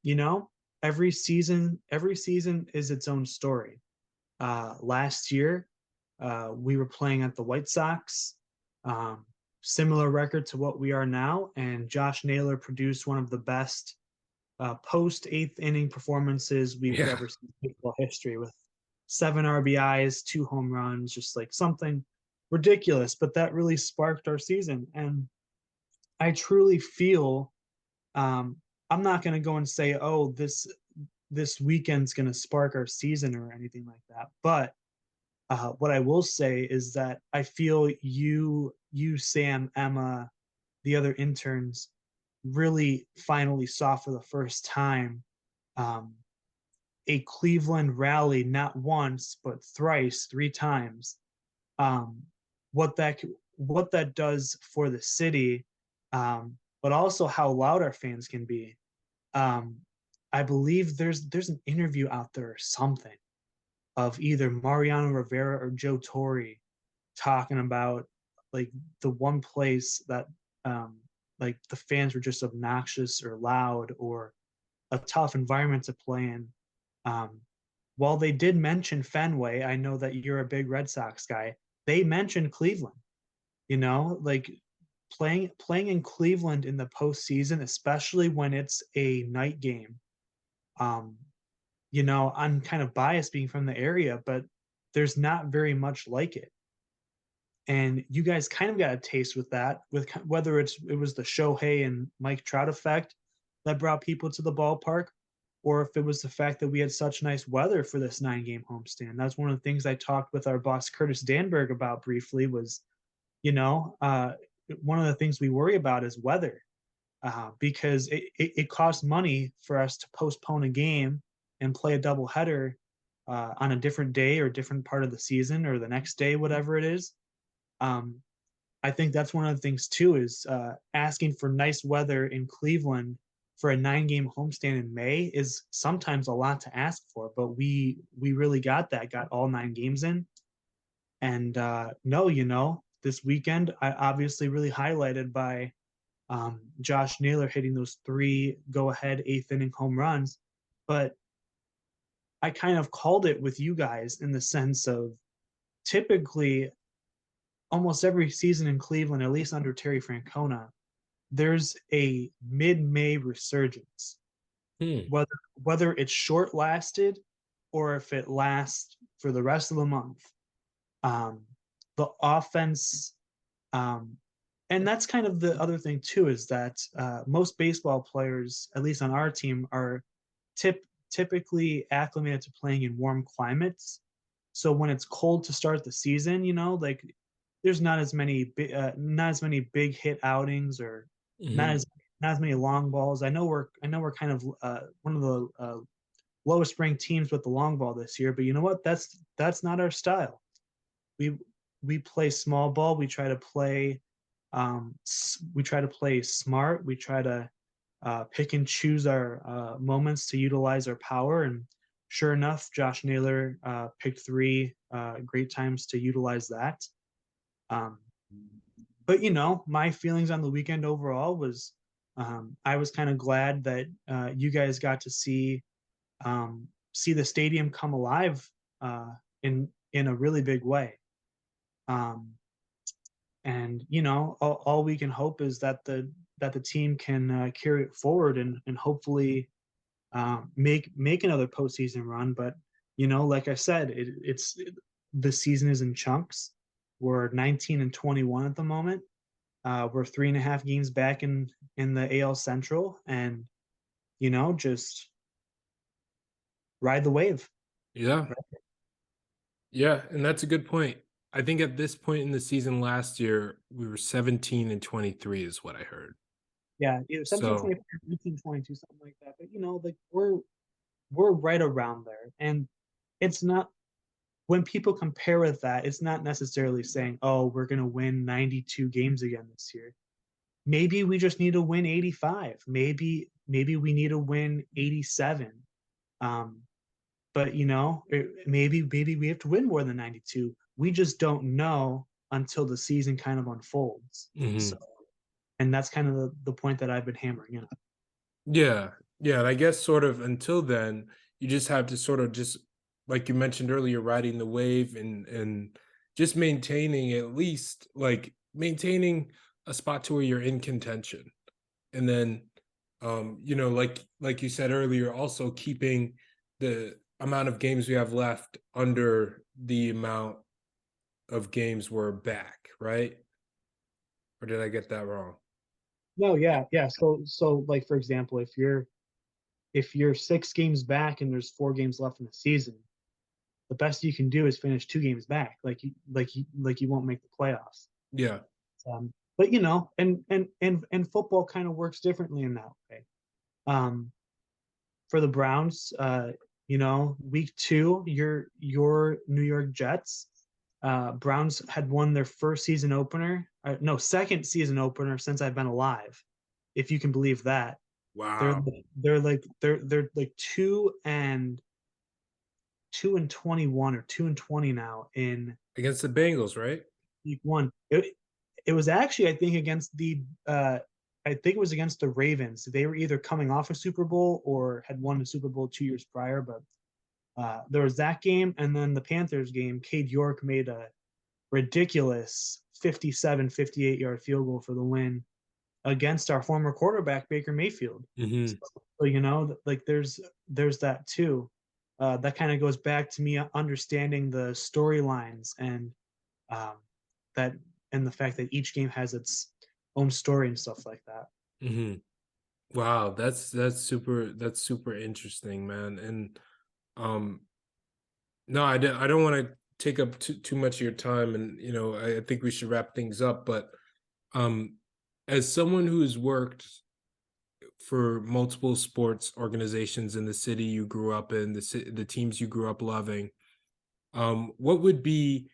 You know, every season is its own story. Last year, we were playing at the White Sox, um, similar record to what we are now, and Josh Naylor produced one of the best post eighth inning performances we've Yeah. ever seen in baseball history, with 7 RBIs, 2 home runs, just like something ridiculous. But that really sparked our season, and I truly feel, um, I'm not going to go and say, oh, this weekend's going to spark our season or anything like that, but what I will say is that I feel Sam, Emma, the other interns really finally saw for the first time, um, a Cleveland rally, not once but thrice, 3 times. Um, what that what that does for the city, but also how loud our fans can be. Um, I believe there's an interview out there or something of either Mariano Rivera or Joe Torre talking about, like, the one place that, um, like, the fans were just obnoxious or loud or a tough environment to play in. Um, while they did mention Fenway, I know that you're a big Red Sox guy. They mentioned Cleveland. Like, playing in Cleveland in the postseason, especially when it's a night game. Um, I'm kind of biased being from the area, but there's not very much like it. And you guys kind of got a taste with that, with whether it was the Shohei and Mike Trout effect that brought people to the ballpark, or if it was the fact that we had such nice weather for this 9 game homestand. That's one of the things I talked with our boss Curtis Danberg about briefly. Was, you know, uh, one of the things we worry about is weather, because it costs money for us to postpone a game and play a doubleheader on a different day or different part of the season or the next day, whatever it is. Um, I think that's one of the things too, is asking for nice weather in Cleveland for a 9 game homestand in May is sometimes a lot to ask for, but we really got all 9 games in. And no, this weekend I obviously really highlighted by Josh Naylor hitting those 3 go-ahead eighth inning home runs. But I kind of called it with you guys in the sense of, typically, almost every season in Cleveland, at least under Terry Francona, there's a mid-May resurgence. Hmm. Whether it's short lasted or if it lasts for the rest of the month, um, the offense, um, and that's kind of the other thing too, is that most baseball players, at least on our team, are typically acclimated to playing in warm climates. So when it's cold to start the season, like, there's not as many big hit outings, or not Mhm. as not as many long balls. I know we're kind of one of the lowest ranked teams with the long ball this year, but you know what? That's not our style. We we play small ball. We try to play smart. We try to pick and choose our moments to utilize our power and sure enough, Josh Naylor picked three great times to utilize that. Um, but my feelings on the weekend overall was I was kind of glad that you guys got to see the stadium come alive in a really big way. Um, and all we can hope is that the team can carry it forward and hopefully make another postseason run. But like I said, the season is in chunks. We're 19 and 21 at the moment. We're 3.5 games back in the AL Central, and just ride the wave. Yeah. Right? Yeah, and that's a good point. I think at this point in the season last year, we were 17 and 23 is what I heard. Yeah, either 17, So, 24, 18, 22, something like that. But like we're right around there, and it's not when people compare with that, it's not necessarily saying, "Oh, we're going to win 92 games again this year." Maybe we just need to win 85. Maybe we need to win 87. Um, but maybe we have to win more than 92. We just don't know until the season kind of unfolds. So, mhm. and that's kind of the point that I've been hammering in. Yeah. Yeah, and I guess sort of until then, you just have to sort of just like you mentioned earlier, riding the wave and just maintaining at least like maintaining a spot to where you're in contention. And then like you said earlier, also keeping the amount of games we have left under the amount of games we're back, right? Or did I get that wrong? No, yeah, yeah. So like for example, if you're 6 games back and there's 4 games left in the season, the best you can do is finish 2 games back. Like you won't make the playoffs. Yeah. But and football kind of works differently in that way. Um, for the Browns, week two, your New York Jets. Browns had won their first season opener, no, second season opener since I've been alive, if you can believe that. They're Wow. they're like 2 and 21 or 2 and 20 now in Against the Bengals, right? week one. It was actually I think against I think it was against the Ravens. They were either coming off a Super Bowl or had won the Super Bowl 2 years prior, but there was that game and then the Panthers game. Cade York made a ridiculous 57, 58-yard field goal for the win against our former quarterback Baker Mayfield. So, Mhm. like there's that too. That kind of goes back to me understanding the storylines um, that and the fact that each game has its own story and stuff like that. Mhm. Wow, that's super interesting, man. And um no, I don't want to take up too much of your time and I think we should wrap things up, but um as someone who's worked for multiple sports organizations in the city you grew up in, the teams you grew up loving, what would be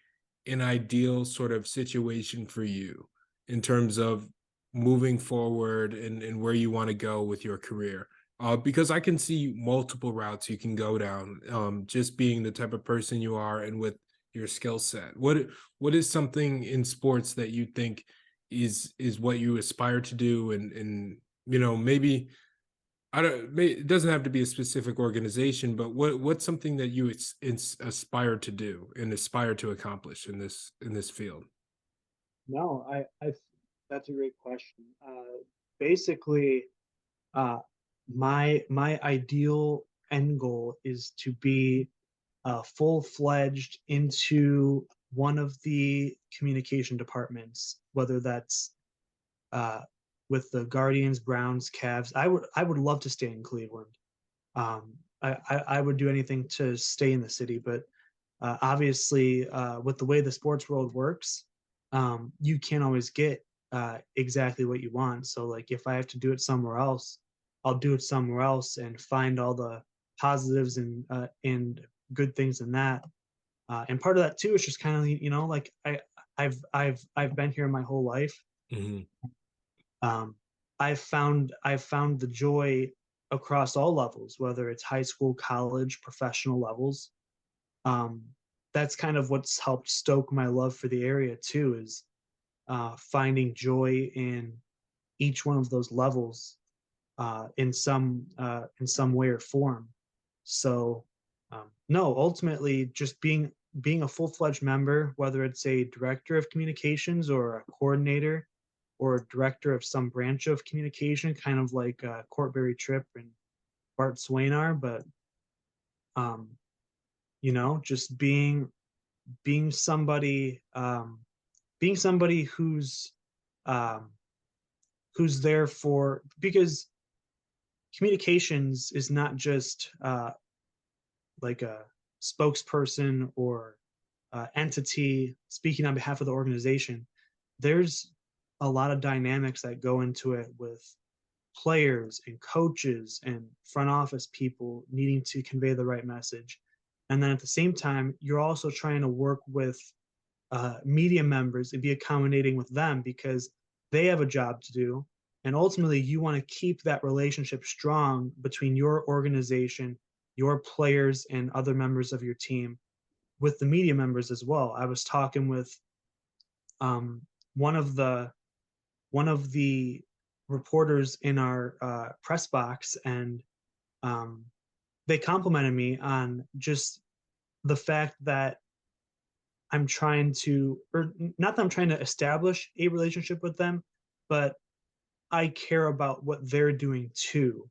an ideal sort of situation for you in terms of moving forward and where you want to go with your career? Because I can see multiple routes you can go down, just being the type of person you are and with your skill set. What is something in sports that you think is what you aspire to do, and maybe I don't. It doesn't have to be a specific organization, but what's something that you aspire to do and aspire to accomplish in this field? No, I that's a great question. Basically, uh, my ideal end goal is to be full-fledged into one of the communication departments, whether that's uh, with the Guardians, Browns, Cavs. I would love to stay in Cleveland. I would do anything to stay in the city, but obviously, with the way the sports world works, you can't always get exactly what you want. So, like, if I have to do it somewhere else, I'll do it somewhere else and find all the positives and good things in that. And part of that too is just kind of like I've been here my whole life. Hmm. Um, I've found the joy. across all levels, whether it's high school, college, professional levels. Um, that's kind of what's helped stoke my love for the area too, is finding joy in each one of those levels in some way or form. So no, ultimately, just being a full fledged member, whether it's a director of communications or a coordinator or a director of some branch of communication, kind of like Courtberry Tripp and Bart Swain are, but um, just being somebody being somebody um, who's there for, because communications is not just like a spokesperson or entity speaking on behalf of the organization. There's a lot of dynamics that go into it with players and coaches and front office people needing to convey the right message. And then at the same time, you're also trying to work with media members and be accommodating with them because they have a job to do. And ultimately, you want to keep that relationship strong between your organization, your players, and other members of your team with the media members as well. I was talking with um, one of the one of the reporters in our press box, and um, they complimented me on just the fact that I'm trying to, or not that I'm trying to establish a relationship with them, but I care about what they're doing too.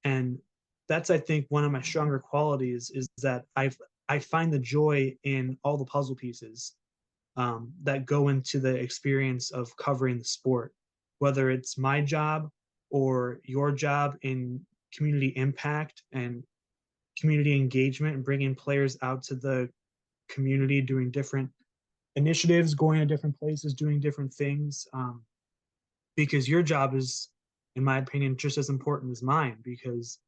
And that's, I think, one of my stronger qualities is that I find the joy in all the puzzle pieces that go into the experience of covering the sport, whether it's my job or your job in community impact and community engagement and bringing players out to the community, doing different initiatives, going to different places, doing different things. Because your job is, in my opinion, just as important as mine. Because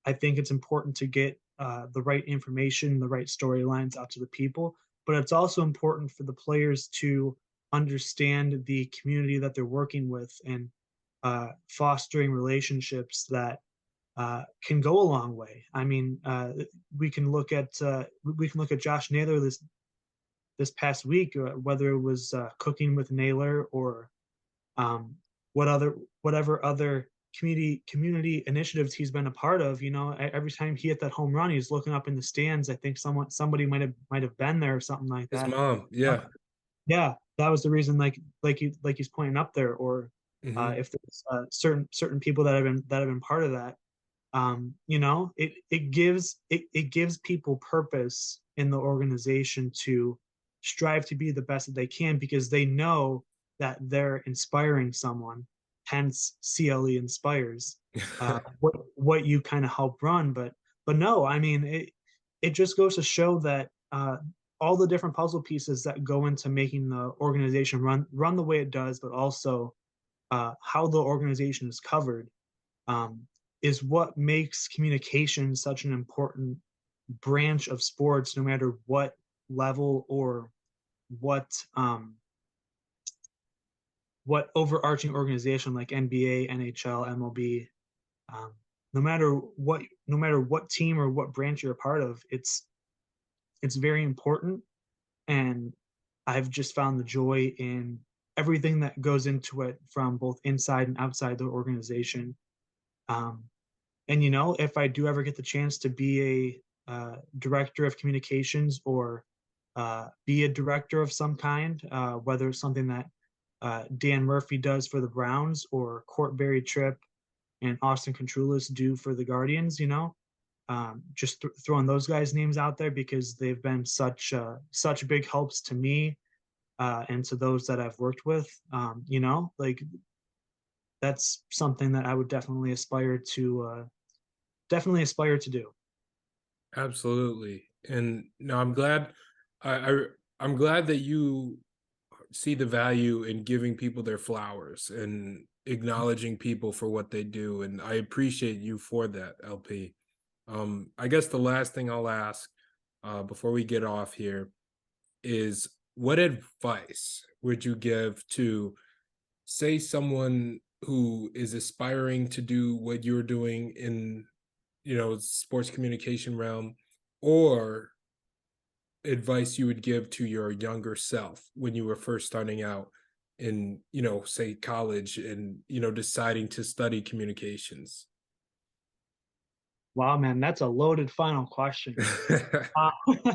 I think it's important to get the right information, the right storylines out to the people, but it's also important for the players to understand the community that they're working with and fostering relationships that can go a long way. I mean, we can look at Josh Naylor this past week, whether it was cooking with Naylor or um, whatever other community initiatives he's been a part of. Every time he hit that home run, he's looking up in the stands. I think somebody might have been there or something like His that. mom, Uh, yeah. yeah, that was the reason. Like he's pointing up there, or Hmm. if there's certain people that have been part of that. It gives people purpose in the organization to strive to be the best that they can because they know that they're inspiring someone, hence CLE inspires what you kind of help run. But no, I mean, it just goes to show that all the different puzzle pieces that go into making the organization run the way it does, but also how the organization is covered, um, is what makes communication such an important branch of sports, no matter what level or what what overarching organization like NBA, NHL, MLB. Um, no matter what team or what branch you're a part of, it's very important. And I've just found the joy in everything that goes into it from both inside and outside the organization. Um, and if I do ever get the chance to be a director of communications or be a director of some kind, whether it's something that Dan Murphy does for the Browns or Courtberry Tripp and Austin Contrulis do for the Guardians, just throwing those guys' names out there because they've been such big helps to me and to those that I've worked with. Like that's something that I would definitely aspire to do. Absolutely. And no, I'm glad that you see the value in giving people their flowers and acknowledging people for what they do. And I appreciate you for that, LP. I guess the last thing I'll ask before we get off here is what advice would you give to, say, someone who is aspiring to do what you're doing in, sports communication realm, or advice you would give to your younger self when you were first starting out in, say college and, deciding to study communications? Wow, man, that's a loaded final question. Uh,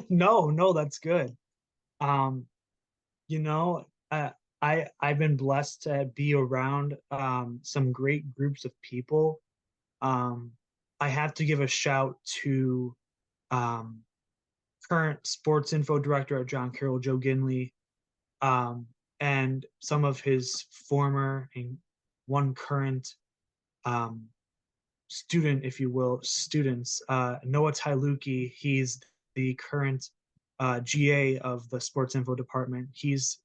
no, no, that's good. Um, you know, I've been blessed to be around some great groups of people. Um, I have to give a shout to um, current sports info director at John Carroll, Joe Ginley, um, and some of his former and one current um, student, if you will, students. Noah Tailuki, he's the current GA of the sports info department. He's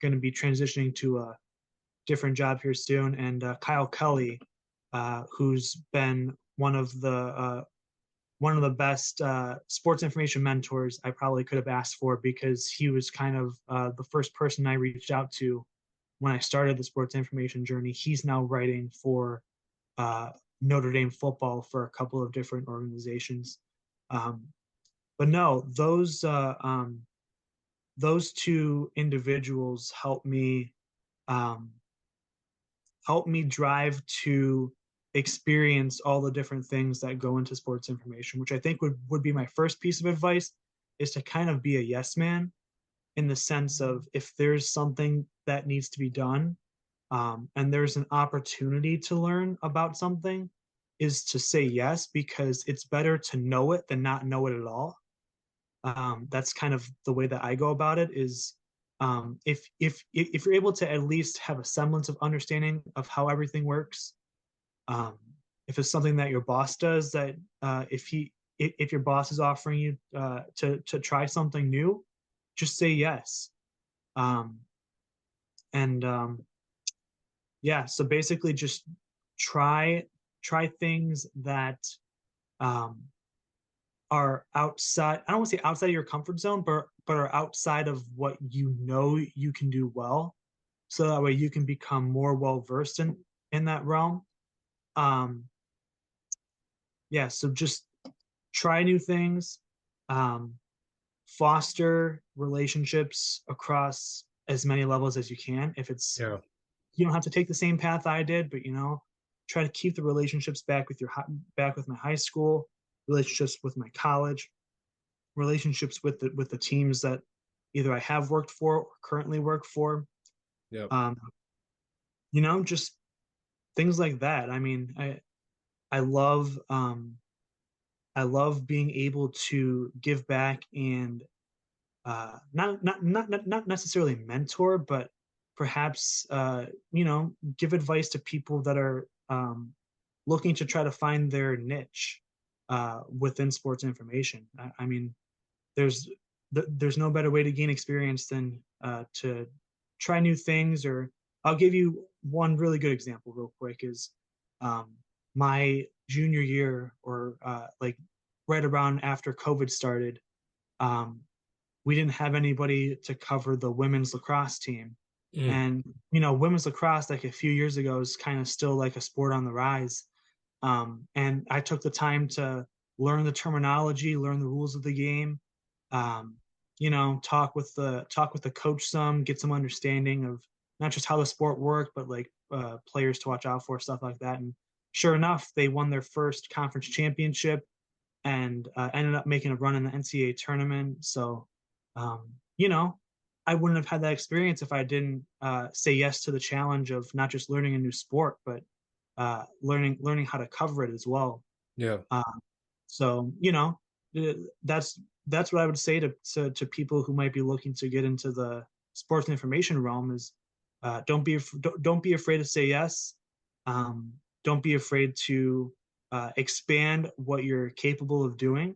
going to be transitioning to a different job here soon. And Kyle Kelly, who's been one of the best sports information mentors I probably could have asked for, because he was kind of the first person I reached out to when I started the sports information journey. He's now writing for uh, Notre Dame football for a couple of different organizations. Um, but no, those two individuals um, help me drive to experience all the different things that go into sports information, which I think would be my first piece of advice, is to kind of be a yes man, in the sense of, if there's something that needs to be done, and there's an opportunity to learn about something, is to say yes, because it's better to know it than not know it at all. That's kind of the way that I go about it. Is if you're able to at least have a semblance of understanding of how everything works, um, if it's something that your boss does, that if your boss is offering you to try something new, just say yes. Um, and Yeah, so basically just try try things that um, are outside. I don't want to say outside of your comfort zone, but are outside of what you know you can do well, so that way you can become more well versed in that realm. Um, yeah, so just try new things, um, foster relationships across as many levels as you can. If it's Yeah. You don't have to take the same path I did, but try to keep the relationships back with my high school, relationships with my college, relationships with the teams that either I have worked for or currently work for. Yep. Um, just things like that. I mean, I love I love being able to give back and not necessarily mentor, but perhaps give advice to people that are looking to try to find their niche within sports information. I mean, there's there's no better way to gain experience than to try new things. Or I'll give you one really good example real quick. Is um, my junior year, or like right around after COVID started. Um, we didn't have anybody to cover the women's lacrosse team. Mm. And, women's lacrosse, like a few years ago, is kind of still like a sport on the rise. And I took the time to learn the terminology, learn the rules of the game, um, talk with the coach some, get some understanding of not just how the sport worked, but like players to watch out for, stuff like that. And sure enough, they won their first conference championship and ended up making a run in the NCAA tournament. So, um, you know, I wouldn't have had that experience if I didn't say yes to the challenge of not just learning a new sport, but learning how to cover it as well. Yeah. Um, so, uh, that's that's what I would say to people who might be looking to get into the sports and information realm. Is don't be afraid to say yes. Um, don't be afraid to expand what you're capable of doing,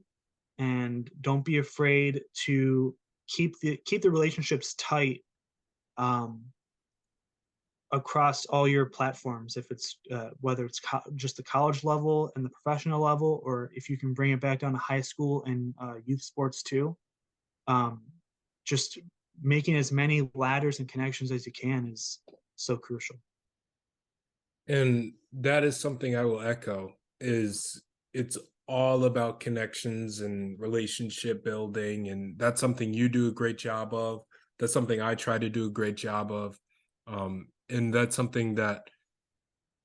and don't be afraid to keep the relationships tight, um, across all your platforms. If it's whether it's just the college level and the professional level, or if you can bring it back down to high school and youth sports too. um, just making as many ladders and connections as you can is so crucial. And that is something I will echo is it's all about connections and relationship building, and that's something you do a great job of. That's something I try to do a great job of. And that's something that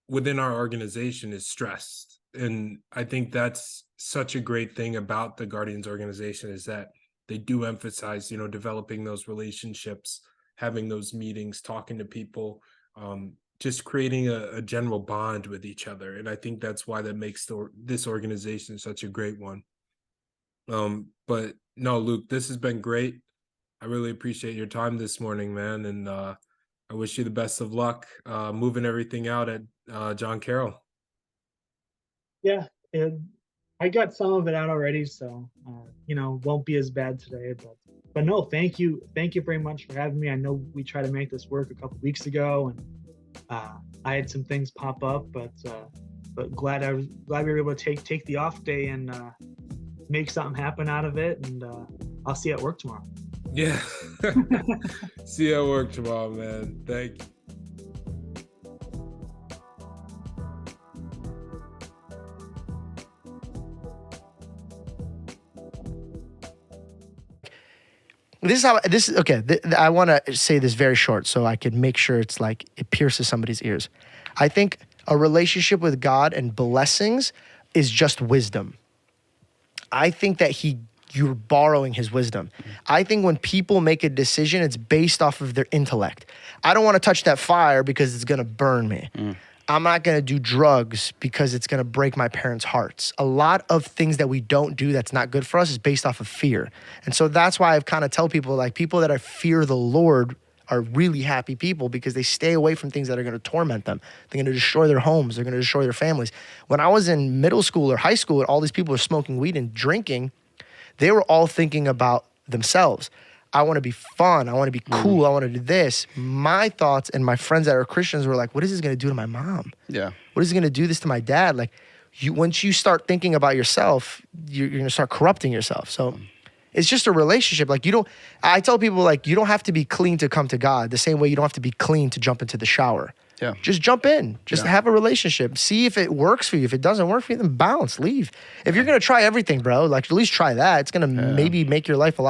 within our organization is stressed. And I think that's such a great thing about the Guardians organization is that they do emphasize, developing those relationships, having those meetings, talking to people, just creating a general bond with each other. And I think that's why that makes this organization such a great one. But no, Luke, this has been great. I really appreciate your time this morning, man. And I wish you the best of luck moving everything out at John Carroll. Yeah, and I got some of it out already, so won't be as bad today. But no, thank you very much for having me. I know we tried to make this work a couple weeks ago, and I had some things pop up, but glad we were able to take the off day and make something happen out of it. And I'll see you at work tomorrow. Yeah. See you at work tomorrow, man. Thank you. I want to say this very short so I can make sure it's like it pierces somebody's ears. I think a relationship with God and blessings is just wisdom. I think that you're borrowing his wisdom. I think when people make a decision, it's based off of their intellect. I don't want to touch that fire because it's going to burn me. I'm not going to do drugs because it's going to break my parents' hearts. A lot of things that we don't do that's not good for us is based off of fear. And so that's why I've kind of tell people, like, people that fear the Lord are really happy people because they stay away from things that are going to torment them. They're going to destroy their homes. They're going to destroy their families. When I was in middle school or high school and all these people were smoking weed and drinking, they were all thinking about themselves. I want to be fun. I want to be cool. I want to do this. My thoughts and my friends that are Christians were like, what is this going to do to my mom? Yeah. What is it going to do this to my dad? Like, once you start thinking about yourself, you're going to start corrupting yourself. So it's just a relationship. Like, I tell people, like, you don't have to be clean to come to God the same way you don't have to be clean to jump into the shower. Yeah. Just jump in. Just have a relationship. See if it works for you. If it doesn't work for you, then bounce, leave. If you're going to try everything, bro, like, at least try that. It's going to maybe make your life a lot